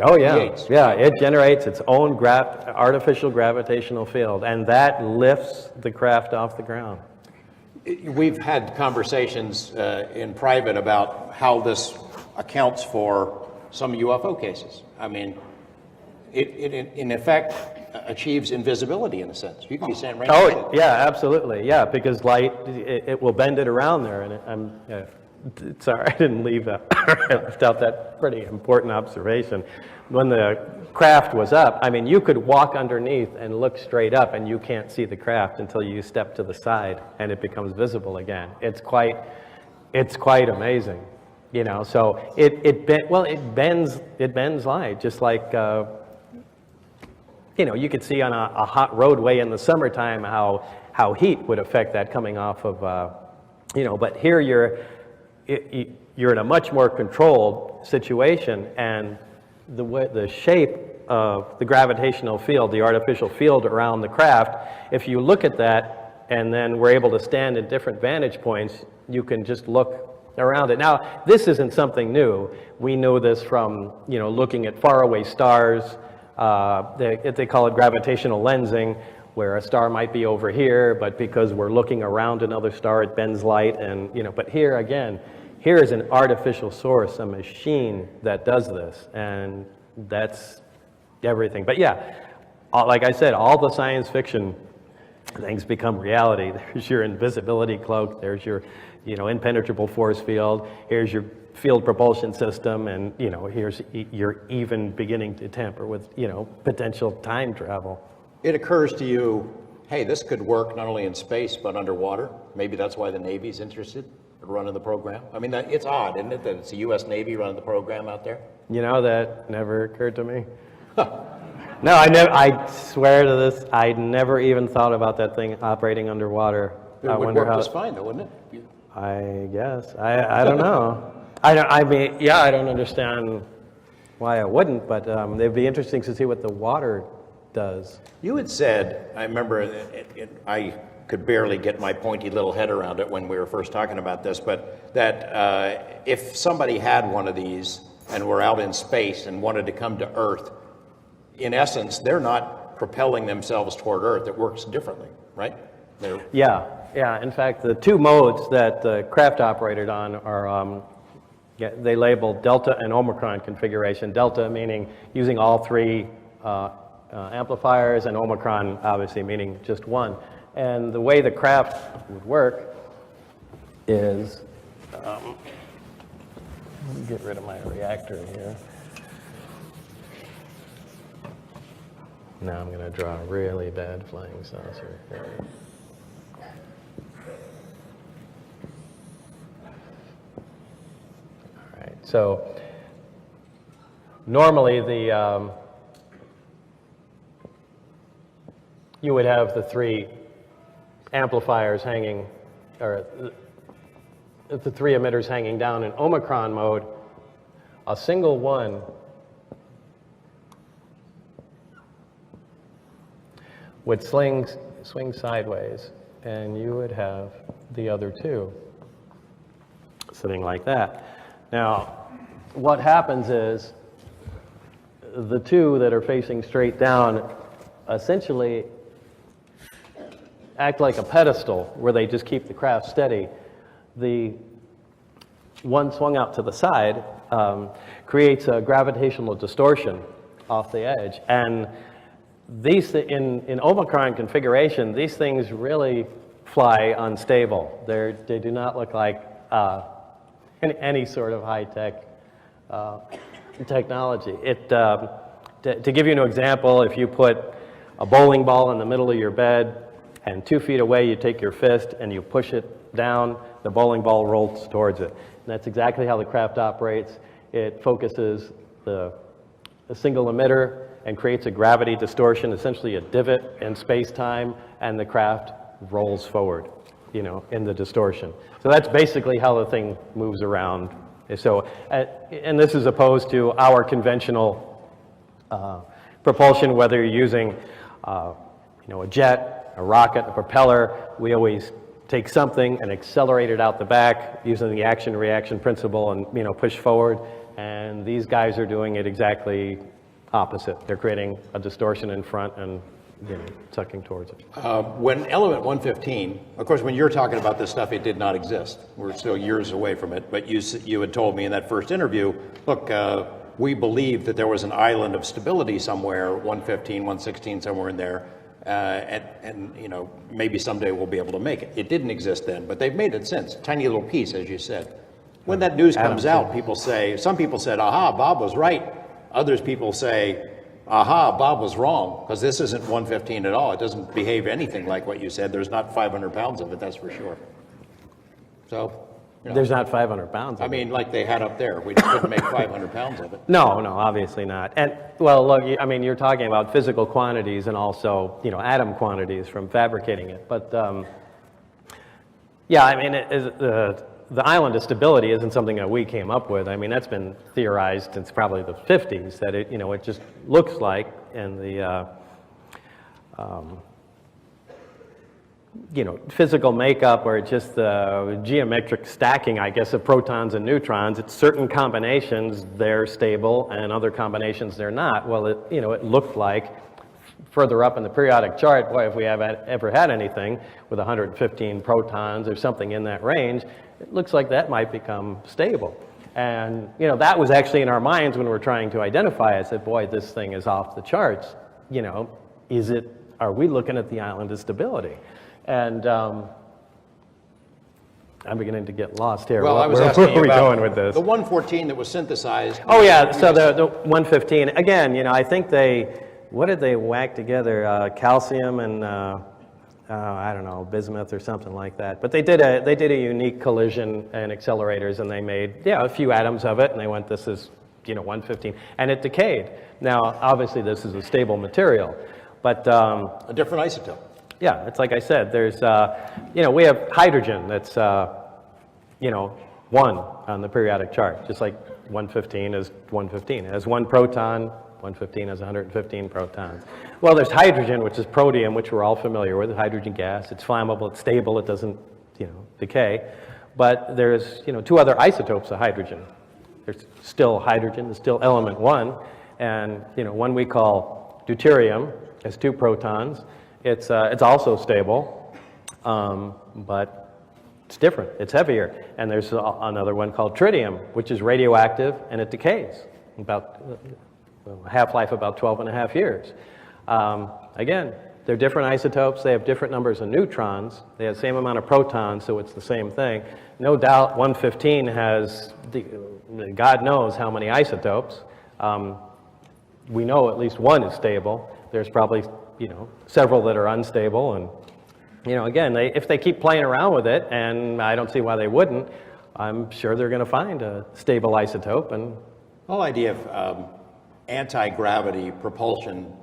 Oh yeah, Creates. yeah. It generates its own artificial gravitational field, and that lifts the craft off the ground. We've had conversations in private about how this accounts for some UFO cases. I mean, it in effect achieves invisibility in a sense. You can be saying right Oh now. yeah, absolutely, yeah. Because light, it will bend it around there, and sorry, I didn't leave that. I left out that pretty important observation. When the craft was up, I mean, you could walk underneath and look straight up, and you can't see the craft until you step to the side, and it becomes visible again. It's quite amazing, you know. So it bends light, just like you know, you could see on a hot roadway in the summertime how heat would affect that coming off of, you know. But here you're in a much more controlled situation, and the shape of the gravitational field, the artificial field around the craft, if you look at that and then we're able to stand at different vantage points, you can just look around it. Now, this isn't something new. We know this from, you know, looking at faraway stars. They call it gravitational lensing, where a star might be over here, but because we're looking around another star, it bends light, and, you know, but here again, here is an artificial source, a machine that does this, and that's everything. But yeah, like I said, all the science fiction things become reality. There's your invisibility cloak, there's your, you know, impenetrable force field, here's your field propulsion system, and, you know, here's you're even beginning to tamper with, you know, potential time travel. It occurs to you, hey, this could work not only in space but underwater. Maybe that's why the Navy's interested in running the program. I mean, it's odd, isn't it, that it's the U.S. Navy running the program out there? You know, that never occurred to me. No, I swear to this, I never even thought about that thing operating underwater. It would work just fine, though, wouldn't it? I guess. I don't know. I mean, yeah, I don't understand why it wouldn't, but it'd be interesting to see what the water does. You had said, I remember, I could barely get my pointy little head around it when we were first talking about this, but that if somebody had one of these and were out in space and wanted to come to Earth, in essence, they're not propelling themselves toward Earth. It works differently, right? Yeah. In fact, the two modes that the craft operated on are, they label Delta and Omicron configuration. Delta meaning using all three amplifiers, and Omicron obviously meaning just one. And the way the craft would work is, let me get rid of my reactor here. Now I'm going to draw a really bad flying saucer here. All right, so normally the you would have the three amplifiers hanging, or the three emitters hanging down in Omicron mode. A single one would swing sideways, and you would have the other two sitting like that. Now, what happens is the two that are facing straight down essentially act like a pedestal where they just keep the craft steady. The one swung out to the side creates a gravitational distortion off the edge. And these, in Omicron configuration, these things really fly unstable. They do not look like any sort of high-tech technology. To give you an example, if you put a bowling ball in the middle of your bed and 2 feet away you take your fist and you push it down, the bowling ball rolls towards it. And that's exactly how the craft operates. It focuses a single emitter and creates a gravity distortion, essentially a divot in space-time, and the craft rolls forward, in the distortion. So that's basically how the thing moves around. So, and this is opposed to our conventional propulsion, whether you're using, a jet, a rocket, a propeller. We always take something and accelerate it out the back using the action-reaction principle and, push forward. And these guys are doing it exactly opposite. They're creating a distortion in front and sucking towards it. When element 115, of course, when you're talking about this stuff, it did not exist. We're still years away from it. But you had told me in that first interview, look, we believed that there was an island of stability somewhere, 115, 116, somewhere in there. And maybe someday we'll be able to make it. It didn't exist then, but they've made it since. Tiny little piece, as you said. When that news comes out, some people said, aha, Bob was right. Others people say, aha, Bob was wrong, because this isn't 115 at all. It doesn't behave anything like what you said. There's not 500 pounds of it, that's for sure. So, there's not 500 pounds of it. Like they had up there. We couldn't make 500 pounds of it. No, obviously not. And, well, look, you're talking about physical quantities and also, atom quantities from fabricating it. But, the island of stability isn't something that we came up with. That's been theorized since probably the 50s, that it just looks like in the, physical makeup, or just the geometric stacking, I guess, of protons and neutrons. It's certain combinations, they're stable, and other combinations, they're not. Well, it looked like further up in the periodic chart, boy, if we have ever had anything with 115 protons or something in that range, it looks like that might become stable. And, that was actually in our minds when we were trying to identify it. I said, boy, this thing is off the charts. Are we looking at the island of stability? And I'm beginning to get lost here. Well, I was asking where are we going with this? The 114 that was synthesized. Oh, yeah, so the 115. Again, I think what did they whack together? Calcium and, I don't know, bismuth or something like that. But they did a unique collision and accelerators, and they made, a few atoms of it, and they went, this is, 115. And it decayed. Now, obviously, this is a stable material, but... a different isotope. Yeah, it's like I said, there's, we have hydrogen that's, 1 on the periodic chart, just like 115 is 115. It has 1 proton, 115 has 115 protons. Well, there's hydrogen, which is protium, which we're all familiar with, hydrogen gas. It's flammable, it's stable, it doesn't, decay. But there's, 2 other isotopes of hydrogen. There's still hydrogen, there's still element 1, and, one we call deuterium has 2 protons. It's also stable, but it's different. It's heavier. And there's another one called tritium, which is radioactive, and it decays. About half-life about 12 and a half years. Again, they're different isotopes. They have different numbers of neutrons. They have the same amount of protons, so it's the same thing. No doubt 115 has, God knows how many isotopes. We know at least 1 is stable. There's probably several that are unstable, and again, if they keep playing around with it, and I don't see why they wouldn't, I'm sure they're going to find a stable isotope. And the whole idea of anti-gravity propulsion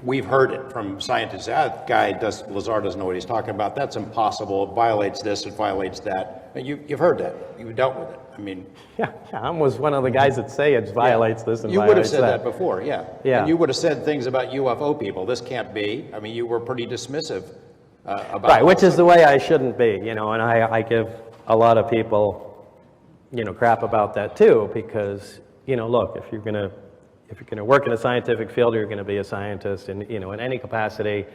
we've heard it from scientists. That guy, Lazar, doesn't know what he's talking about. That's impossible. It violates this. It violates that. And you've heard that. You've dealt with it. I mean, Yeah, I was one of the guys that say it violates this and you would have violates said that before, yeah. Yeah. And you would have said things about UFO people. This can't be. I mean, you were pretty dismissive about Right, which this. is the way I shouldn't be, and I give a lot of people, crap about that too, because, look, if you're gonna work in a scientific field, or you're gonna be a scientist, and, in any capacity,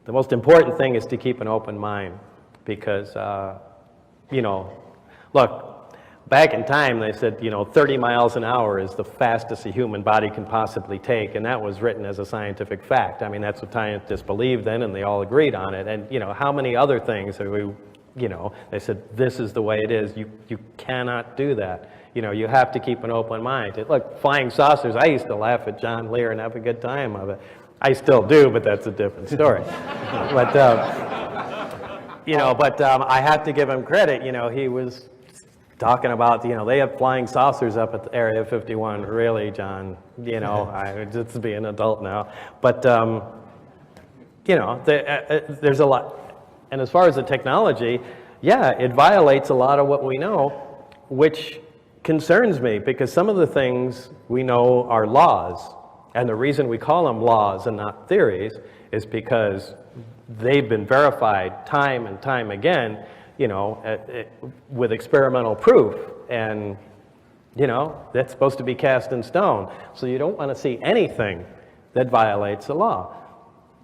the most important thing is to keep an open mind, because, look, back in time, they said, 30 miles an hour is the fastest a human body can possibly take, and that was written as a scientific fact. I mean, that's what scientists believed then, and they all agreed on it. And, how many other things are we, they said, this is the way it is. You cannot do that. You have to keep an open mind. Look, flying saucers, I used to laugh at John Lear and have a good time of it. I still do, but that's a different story. But, I have to give him credit. He was talking about, they have flying saucers up at Area 51. Really, John? I just be an adult now. But, there's a lot. And as far as the technology, yeah, it violates a lot of what we know, which concerns me, because some of the things we know are laws. And the reason we call them laws and not theories is because they've been verified time and time again, with experimental proof, and that's supposed to be cast in stone. So you don't want to see anything that violates the law.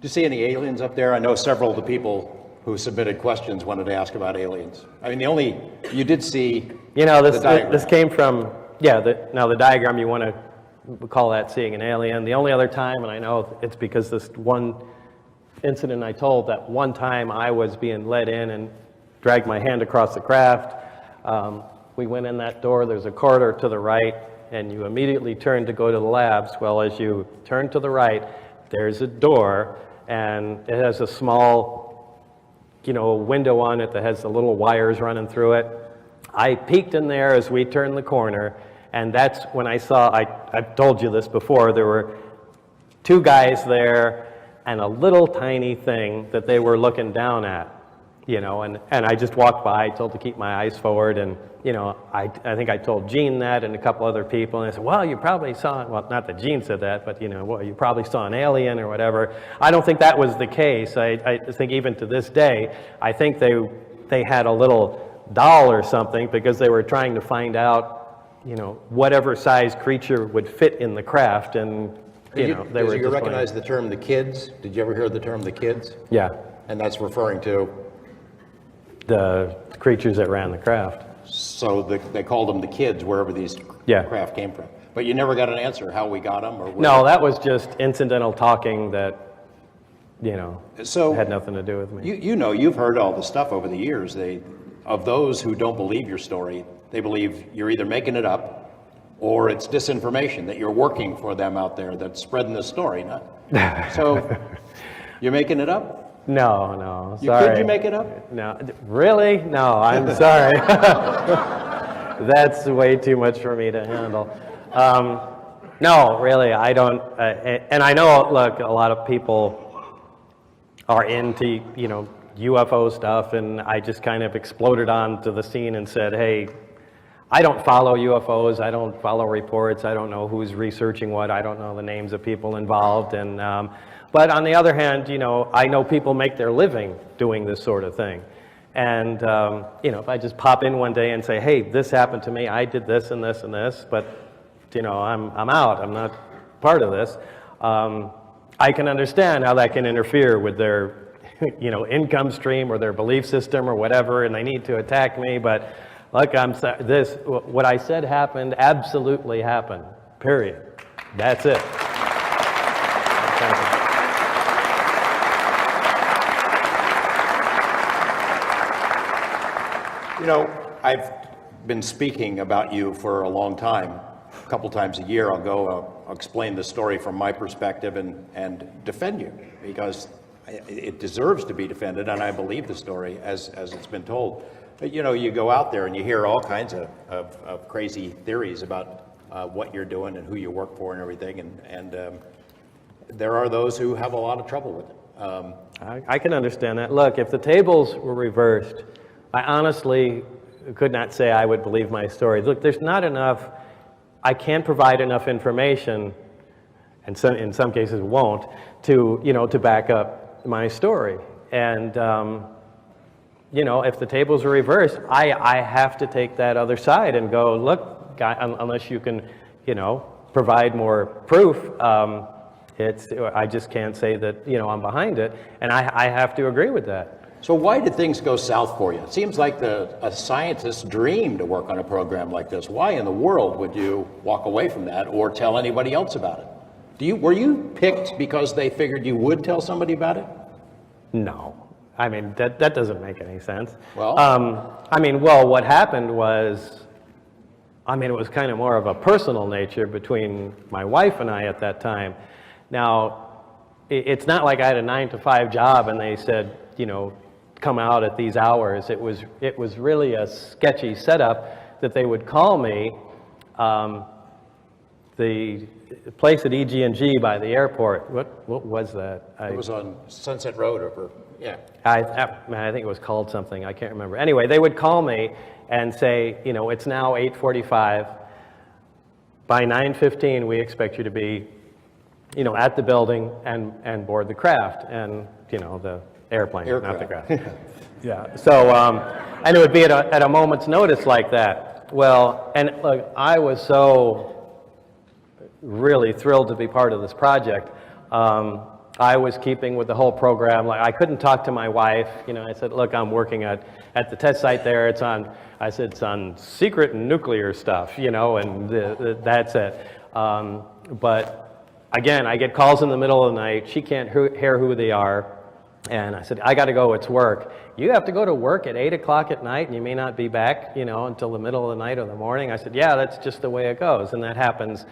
Do you see any aliens up there? I know several of the people who submitted questions wanted to ask about aliens. I mean, you did see this came from, now the diagram, you want to call that seeing an alien. The only other time, and I know it's because this one incident I told, that one time I was being led in and dragged my hand across the craft. We went in that door, there's a corridor to the right, and you immediately turn to go to the labs. Well, as you turn to the right, there's a door, and it has a small, window on it that has the little wires running through it. I peeked in there as we turned the corner, and that's when I saw, I've told you this before, there were two guys there and a little tiny thing that they were looking down at. And I just walked by, told to keep my eyes forward, and, I think I told Gene that and a couple other people, and I said, well, you probably saw, well, not that Gene said that, but, well, you probably saw an alien or whatever. I don't think that was the case. I think even to this day, I think they had a little doll or something, because they were trying to find out, whatever size creature would fit in the craft, and, they were. Do you recognize the term the kids? Did you ever hear the term the kids? Yeah. And that's referring to? The creatures that ran the craft. So they called them the kids wherever these craft came from. But you never got an answer how we got them? Or no, that was just incidental talking that, so had nothing to do with me. You've heard all the stuff over the years. Of those who don't believe your story, they believe you're either making it up or it's disinformation, that you're working for them out there that's spreading the story. So you're making it up? No, sorry. Could you make it up? No, really? No, I'm sorry. That's way too much for me to handle. No, really, I don't. And I know, look, a lot of people are into, UFO stuff, and I just kind of exploded onto the scene and said, hey, I don't follow UFOs, I don't follow reports, I don't know who's researching what, I don't know the names of people involved, and but on the other hand, I know people make their living doing this sort of thing. And, if I just pop in one day and say, hey, this happened to me, I did this and this and this, but, I'm out, I'm not part of this, I can understand how that can interfere with their, income stream or their belief system or whatever, and they need to attack me, but look, what I said happened, absolutely happened, period. That's it. Thank you. I've been speaking about you for a long time. A couple times a year I'll go, I'll explain the story from my perspective and defend you, because it deserves to be defended, and I believe the story as it's been told. But you go out there and you hear all kinds of crazy theories about what you're doing and who you work for and everything, and there are those who have a lot of trouble with it. I can understand that. Look, if the tables were reversed, I honestly could not say I would believe my story. Look, there's not enough, I can't provide enough information, and in some cases won't, to, to back up my story. And, if the tables are reversed, I have to take that other side and go, look, guy, unless you can, provide more proof, I just can't say that, I'm behind it, and I have to agree with that. So why did things go south for you? It seems like a scientist's dream to work on a program like this. Why in the world would you walk away from that or tell anybody else about it? Were you picked because they figured you would tell somebody about it? No. I mean, that doesn't make any sense. Well? What happened was, it was kind of more of a personal nature between my wife and I at that time. Now, it's not like I had a 9-to-5 job and they said, come out at these hours. It was really a sketchy setup that they would call me. The place at EG&G by the airport, what was that? It was on Sunset Road over, yeah. I think it was called something, I can't remember. Anyway, they would call me and say, it's now 8:45. By 9:15, we expect you to be, at the building and board the craft and, the airplane, not the craft. Yeah. So, and it would be at a moment's notice like that. Well, and look, I was so really thrilled to be part of this project. I was keeping with the whole program. Like, I couldn't talk to my wife. I said, look, I'm working at the test site there. It's on secret nuclear stuff, and that's it. But again, I get calls in the middle of the night. She can't hear who they are. And I said, I got to go, it's work. You have to go to work at 8 o'clock at night and you may not be back, until the middle of the night or the morning. I said, yeah, that's just the way it goes. And that happens,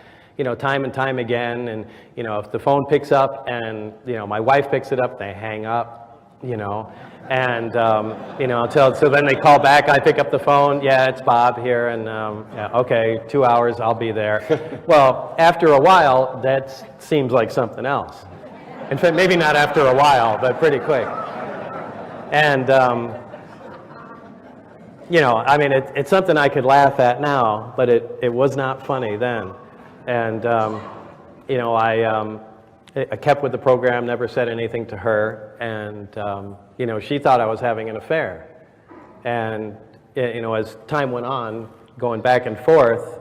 time and time again. And, if the phone picks up and, my wife picks it up, they hang up, and, so then they call back, I pick up the phone, yeah, it's Bob here, and, yeah, okay, 2 hours, I'll be there. Well, after a while, that seems like something else. In fact, maybe not after a while, but pretty quick. And, it's something I could laugh at now, but it was not funny then. And, I kept with the program, never said anything to her, and, she thought I was having an affair. And, as time went on, going back and forth,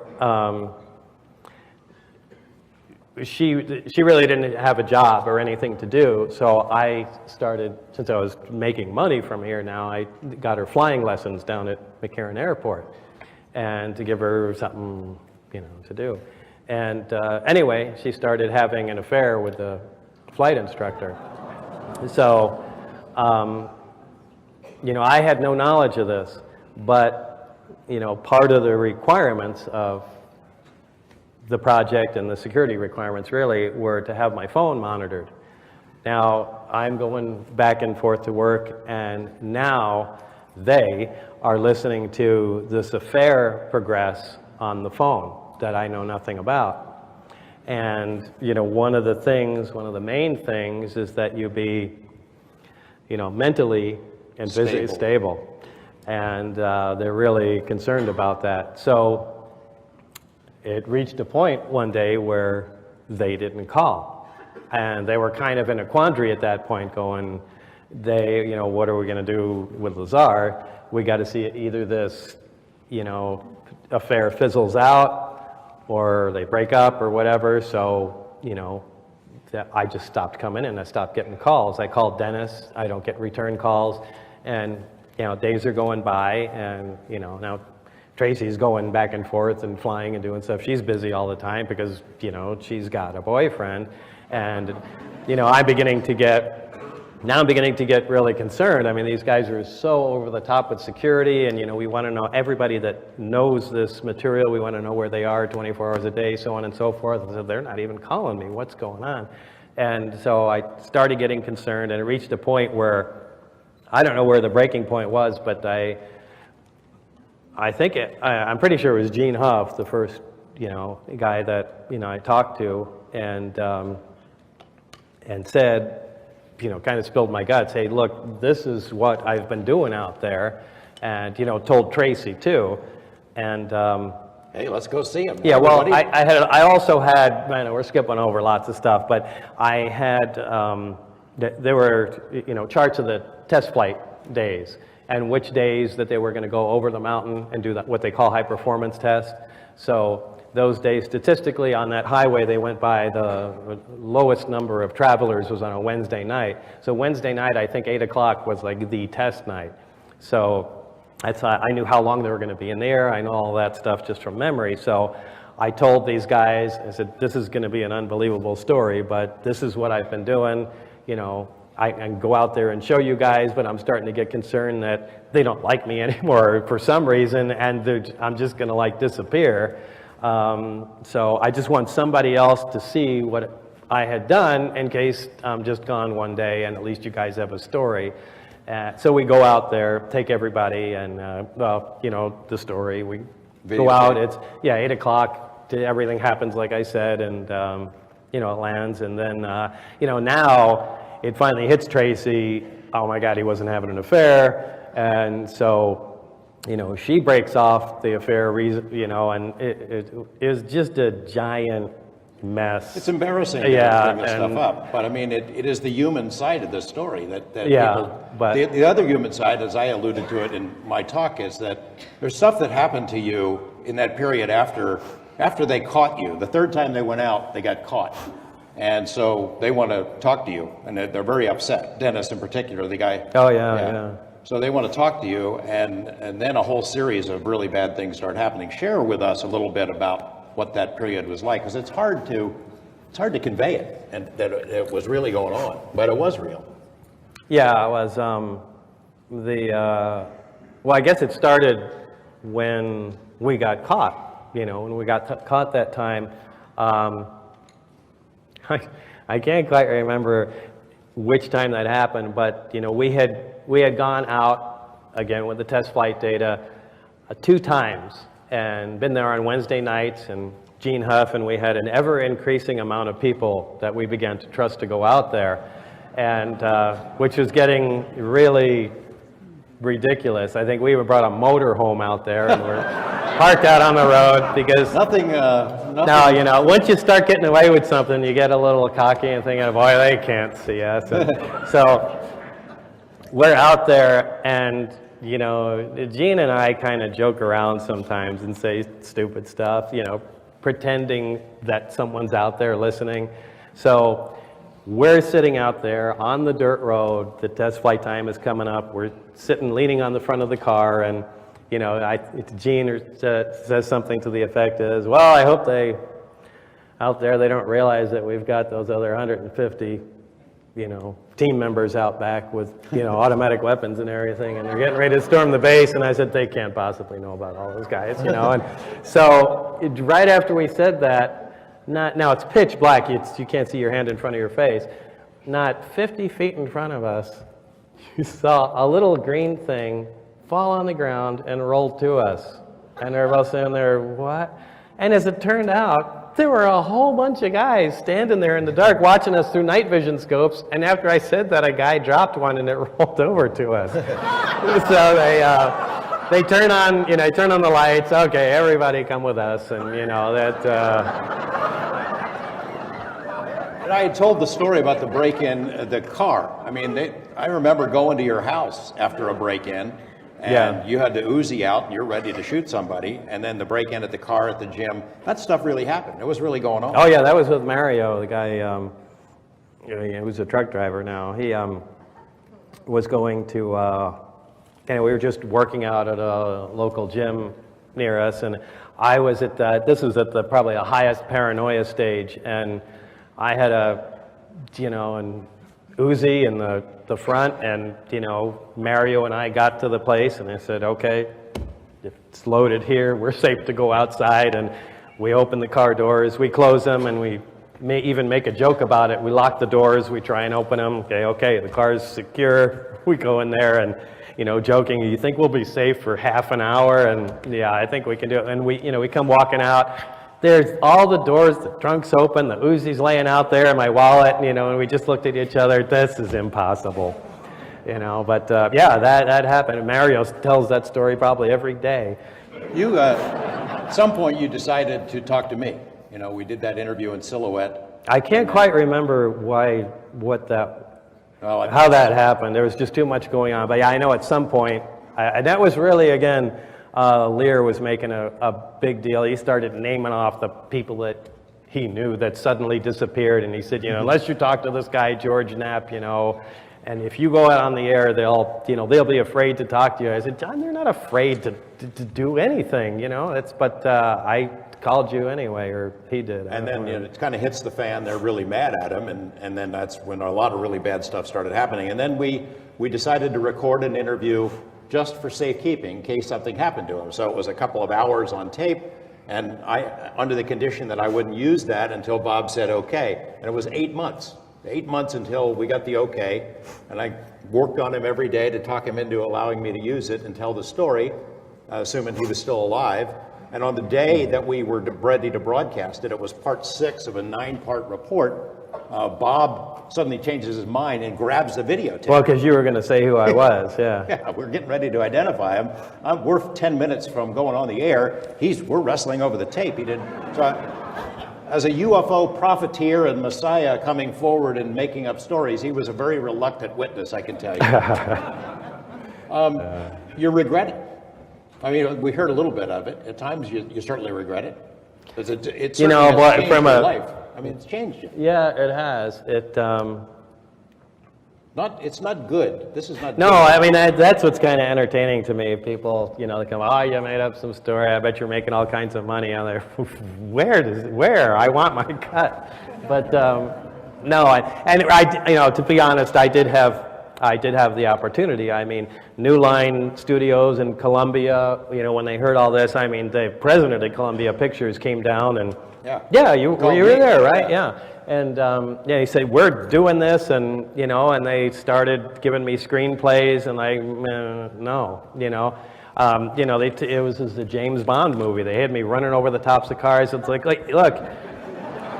she really didn't have a job or anything to do, so I started, since I was making money from here now, I got her flying lessons down at McCarran Airport, and to give her something, to do. And anyway, she started having an affair with the flight instructor. So, I had no knowledge of this, but, part of the requirements of the project and the security requirements really were to have my phone monitored. Now, I'm going back and forth to work, and now they are listening to this affair progress on the phone that I know nothing about. And, one of the main things is that you be, mentally and physically stable. And they're really concerned about that. So it reached a point one day where they didn't call. And they were kind of in a quandary at that point going, what are we going to do with Lazar? We got to see either this, affair fizzles out or they break up or whatever. So, I just stopped coming in. I stopped getting calls. I called Dennis. I don't get return calls. And, days are going by and, now Tracy's going back and forth and flying and doing stuff. She's busy all the time because, she's got a boyfriend. And, I'm beginning to get really concerned. I mean, these guys are so over the top with security and, we want to know everybody that knows this material. We want to know where they are 24 hours a day, so on and so forth. And so they're not even calling me. What's going on? And so I started getting concerned, and it reached a point where I don't know where the breaking point was, but I'm pretty sure it was Gene Huff, the first, guy that, I talked to, and and said, kind of spilled my guts. Hey, look, this is what I've been doing out there, and told Tracy too, and. Hey, let's go see him. Yeah, well, everybody. I also had, man, we're skipping over lots of stuff, but I had, there were, charts of the test flight days and which days that they were going to go over the mountain and do that, what they call high performance test. So those days, statistically, on that highway they went by, the lowest number of travelers was on a Wednesday night. So Wednesday night, I think 8 o'clock was like the test night. So I knew how long they were going to be in the air. I know all that stuff just from memory. So I told these guys, I said, this is going to be an unbelievable story, but this is what I've been doing. I can go out there and show you guys, but I'm starting to get concerned that they don't like me anymore for some reason, and I'm just going to disappear. So I just want somebody else to see what I had done in case I'm just gone one day, and at least you guys have a story. So we go out there, take everybody, and the story. We go out. It's 8 o'clock. Everything happens like I said, and it lands. And then now it finally hits Tracy. Oh my God, he wasn't having an affair, and so she breaks off the affair. And it is just a giant mess. It's embarrassing to bring this stuff up, but I mean, it is the human side of the story that people. But the other human side, as I alluded to it in my talk, is that there's stuff that happened to you in that period after they caught you. The third time they went out, they got caught, and so they want to talk to you, and they're very upset. Dennis, in particular, the guy. Oh yeah. So they want to talk to you, and then a whole series of really bad things start happening. Share with us a little bit about what that period was like, because it's hard to convey it, and that it was really going on, but it was real. Yeah, it was well, I guess it started when we got caught. When we got caught that time. I can't quite remember which time that happened, but we had gone out again with the test flight data 2 times. And been there on Wednesday nights, and Gene Huff, and we had an ever-increasing amount of people that we began to trust to go out there, and which was getting really ridiculous. I think we even brought a motor home out there, and we're parked out on the road because nothing. No, once you start getting away with something, you get a little cocky and thinking, boy, they can't see us. And so we're out there, and Gene and I kind of joke around sometimes and say stupid stuff, pretending that someone's out there listening. So we're sitting out there on the dirt road. The test flight time is coming up. We're sitting, leaning on the front of the car, and Gene says something to the effect is, well, I hope out there they don't realize that we've got those other 150 team members out back with, automatic weapons and everything, and they're getting ready to storm the base. And I said, they can't possibly know about all those guys, And so right after we said that, now it's pitch black, you can't see your hand in front of your face. Not 50 feet in front of us, you saw a little green thing fall on the ground and roll to us. And they're both sitting there, what? And as it turned out, there were a whole bunch of guys standing there in the dark watching us through night vision scopes, and after I said that, a guy dropped one and it rolled over to us. So they turn on, turn on the lights. Okay, everybody come with us, and that. And I had told the story about the break-in the car. I mean, I remember going to your house after a break-in, and you had the Uzi out, and you're ready to shoot somebody, and then the break-in at the car at the gym. That stuff really happened. It was really going on. Oh yeah, that was with Mario, the guy who's a truck driver now. He was going to, we were just working out at a local gym near us, and I was at this was at probably the highest paranoia stage, and I had an Uzi in the front, and Mario and I got to the place, and I said, okay, it's loaded here, we're safe to go outside. And we open the car doors, we close them, and we may even make a joke about it. We lock the doors, we try and open them. Okay, the car's secure. We go in there, and joking, you think we'll be safe for half an hour? And yeah, I think we can do it. And we come walking out, there's all the doors, the trunk's open, the Uzi's laying out there, and my wallet, and we just looked at each other. This is impossible, But yeah, that happened. Mario tells that story probably every day. You, at some point, you decided to talk to me. We did that interview in Silhouette. I can't quite remember how that happened. There was just too much going on. But yeah, I know at some point, and that was really, again, Lear was making a big deal. He started naming off the people that he knew that suddenly disappeared, and he said, unless you talk to this guy, Jorge Knapp, and if you go out on the air, they'll be afraid to talk to you. I said, John, they're not afraid to do anything, but I called you anyway, or he did. And then it kind of hits the fan. They're really mad at him, and then that's when a lot of really bad stuff started happening. And then we decided to record an interview just for safekeeping in case something happened to him. So it was a couple of hours on tape, and I, under the condition that I wouldn't use that until Bob said okay. And it was 8 months. 8 months until we got the okay, and I worked on him every day to talk him into allowing me to use it and tell the story, assuming he was still alive. And on the day that we were ready to broadcast it, it was part 6 of a 9-part report. Bob suddenly changes his mind and grabs the videotape. Well, because you were going to say who I was, yeah. Yeah, we're getting ready to identify him. We're 10 minutes from going on the air. We're wrestling over the tape. As a UFO profiteer and messiah coming forward and making up stories, he was a very reluctant witness, I can tell you. You regret it? I mean, we heard a little bit of it. At times, you certainly regret it. It's changed your life. I mean, it's changed you. Yeah, it has. It's not good. This is not. No, good. I mean that's what's kind of entertaining to me. People, they come, you made up some story. I bet you're making all kinds of money on there. Where? I want my cut. But no, I to be honest, I did have the opportunity. I mean, New Line Studios in Columbia. When they heard all this, I mean, the president of Columbia Pictures came down and you were there, right? Yeah. And he said, we're doing this, and and they started giving me screenplays, and no, it was the James Bond movie. They had me running over the tops of cars. It's like look,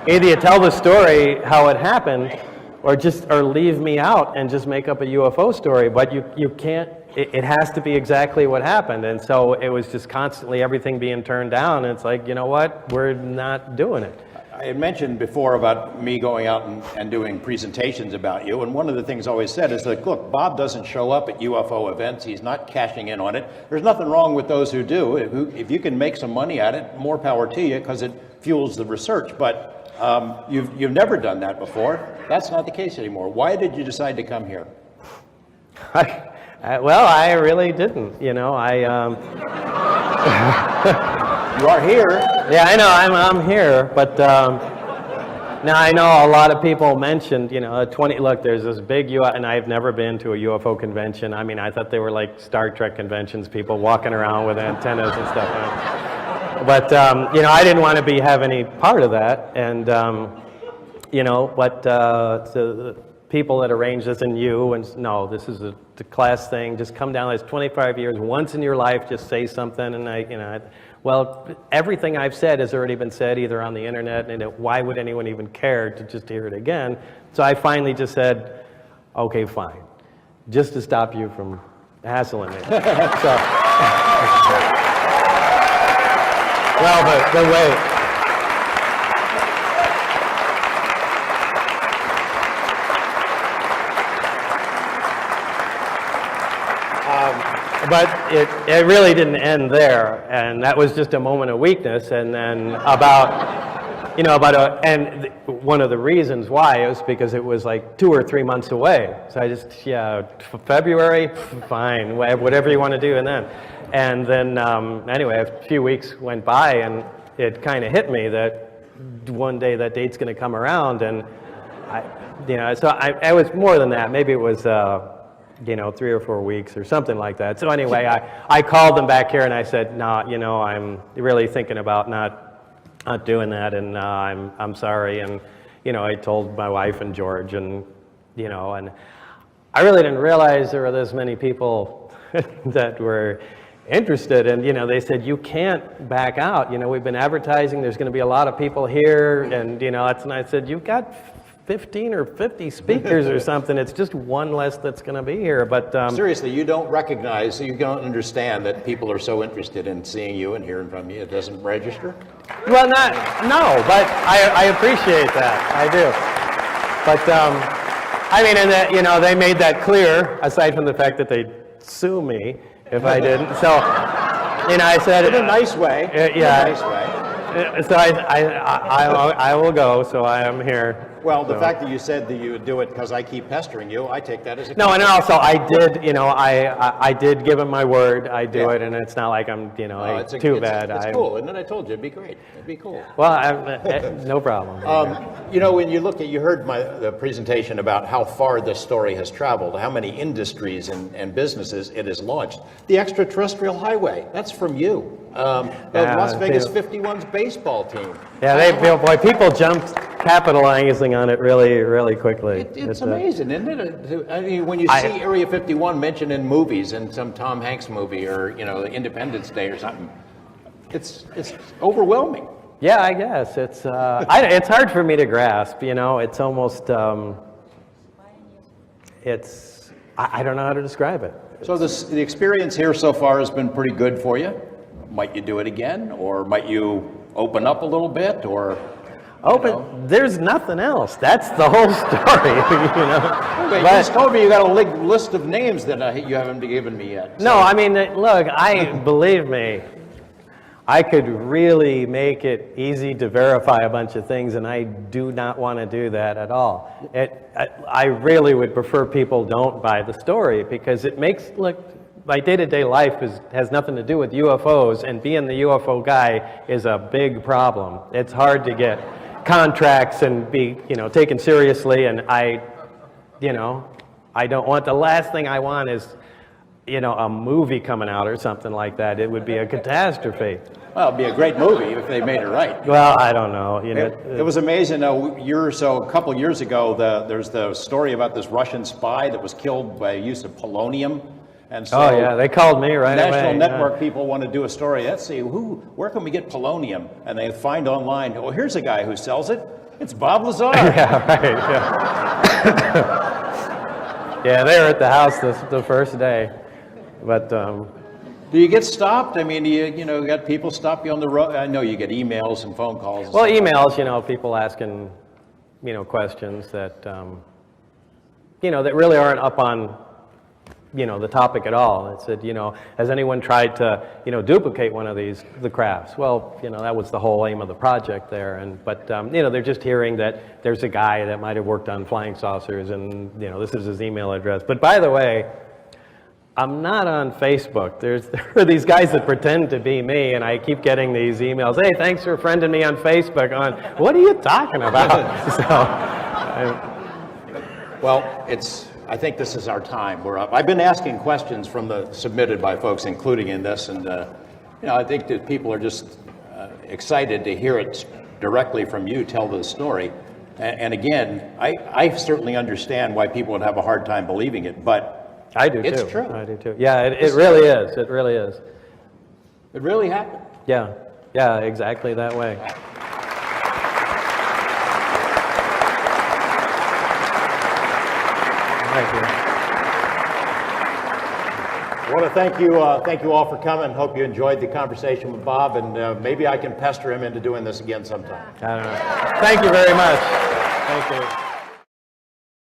either you tell the story how it happened, or leave me out and just make up a UFO story. But you can't. It has to be exactly what happened. And so it was just constantly everything being turned down. And it's like, you know what? We're not doing it. I had mentioned before about me going out and doing presentations about you, and one of the things I always said is that, look, Bob doesn't show up at UFO events. He's not cashing in on it. There's nothing wrong with those who do. If you can make some money at it, more power to you, because it fuels the research. But you've never done that before. That's not the case anymore. Why did you decide to come here? Well, I really didn't. You are here. Yeah, I know. I'm here, but now I know a lot of people mentioned, Look, there's this big and I've never been to a UFO convention. I mean, I thought they were like Star Trek conventions, people walking around with antennas and stuff. But I didn't want to have any part of that, and so people that arrange this, and no, this is the class thing. Just come down. It's 25 years. Once in your life, just say something, and well, everything I've said has already been said either on the internet, and why would anyone even care to just hear it again? So I finally just said, okay, fine, just to stop you from hassling me. Well, but wait. But it really didn't end there, and that was just a moment of weakness. And then and one of the reasons why was because it was like 2 or 3 months away. So I just, February, fine, whatever you want to do. And then anyway, a few weeks went by, and it kind of hit me that one day that date's going to come around, and I was more than that. Maybe it was 3 or 4 weeks or something like that. So anyway, I called them back here and I said, no, I'm really thinking about not doing that, and I'm sorry. And I told my wife and George, and and I really didn't realize there were this many people that were interested, and they said, you can't back out. We've been advertising. There's going to be a lot of people here, and and I said, you've got 15 or 50 speakers or something. It's just one less that's going to be here. But seriously, you don't understand that people are so interested in seeing you and hearing from you. It doesn't register? Well, no, but I appreciate that. I do. But I mean, and that they made that clear. Aside from the fact that they'd sue me if I didn't. So I said in a nice way. Yeah. In a nice way. So I will go. So I am here. Well, the fact that you said that you would do it because I keep pestering you, I take that as a no, and also I did, I did give him my word. I do it, and it's not like I'm, too bad. It's cool, and then I told you it'd be great. It'd be cool. Well, no problem. When you heard the presentation about how far this story has traveled, how many industries and businesses it has launched. The extraterrestrial highway, that's from you. The Las Vegas 51's baseball team. Yeah, people jumped capitalizing on it really, really quickly. It's amazing, isn't it? I mean, when you see Area 51 mentioned in movies, in some Tom Hanks movie, or Independence Day or something, it's overwhelming. Yeah, I guess it's it's hard for me to grasp. It's almost I don't know how to describe it. So the experience here so far has been pretty good for you. Might you do it again, or might you open up a little bit, or? There's nothing else. That's the whole story, But you just told me you got a list of names that you haven't given me yet. So. No, I mean, look, believe me, I could really make it easy to verify a bunch of things, and I do not want to do that at all. I really would prefer people don't buy the story, because it makes, my day-to-day life has nothing to do with UFOs, and being the UFO guy is a big problem. It's hard to get contracts and be, taken seriously, and I don't want, the last thing I want is, a movie coming out or something like that. It would be a catastrophe. Well, it'd be a great movie if they made it right. Well, I don't know. It was amazing. A couple years ago, there's the story about this Russian spy that was killed by use of polonium. And so they called me right away. National Network people want to do a story. Let's see, where can we get polonium? And they find online, here's a guy who sells it. It's Bob Lazar. Yeah, right. Yeah, they were at the house the first day. But do you get stopped? I mean, you got people stop you on the road? I know you get emails and phone calls. Well, emails, people asking, questions that, that really aren't up on, the topic at all. It said, has anyone tried to, duplicate one of the crafts? Well, that was the whole aim of the project there. But they're just hearing that there's a guy that might have worked on flying saucers, and, this is his email address. But by the way, I'm not on Facebook. There are these guys that pretend to be me, and I keep getting these emails. Hey, thanks for friending me on Facebook. What are you talking about? I think this is our time. We're up. I've been asking questions submitted by folks, including in this, and I think that people are just excited to hear it directly from you tell the story. And again, I certainly understand why people would have a hard time believing it, but I do too. It's true. I do too. Yeah, it really is. It really is. It really happened. Yeah, exactly that way. Thank you. I want to thank you all for coming. Hope you enjoyed the conversation with Bob, and maybe I can pester him into doing this again sometime. I don't know. Thank you very much. Thank you.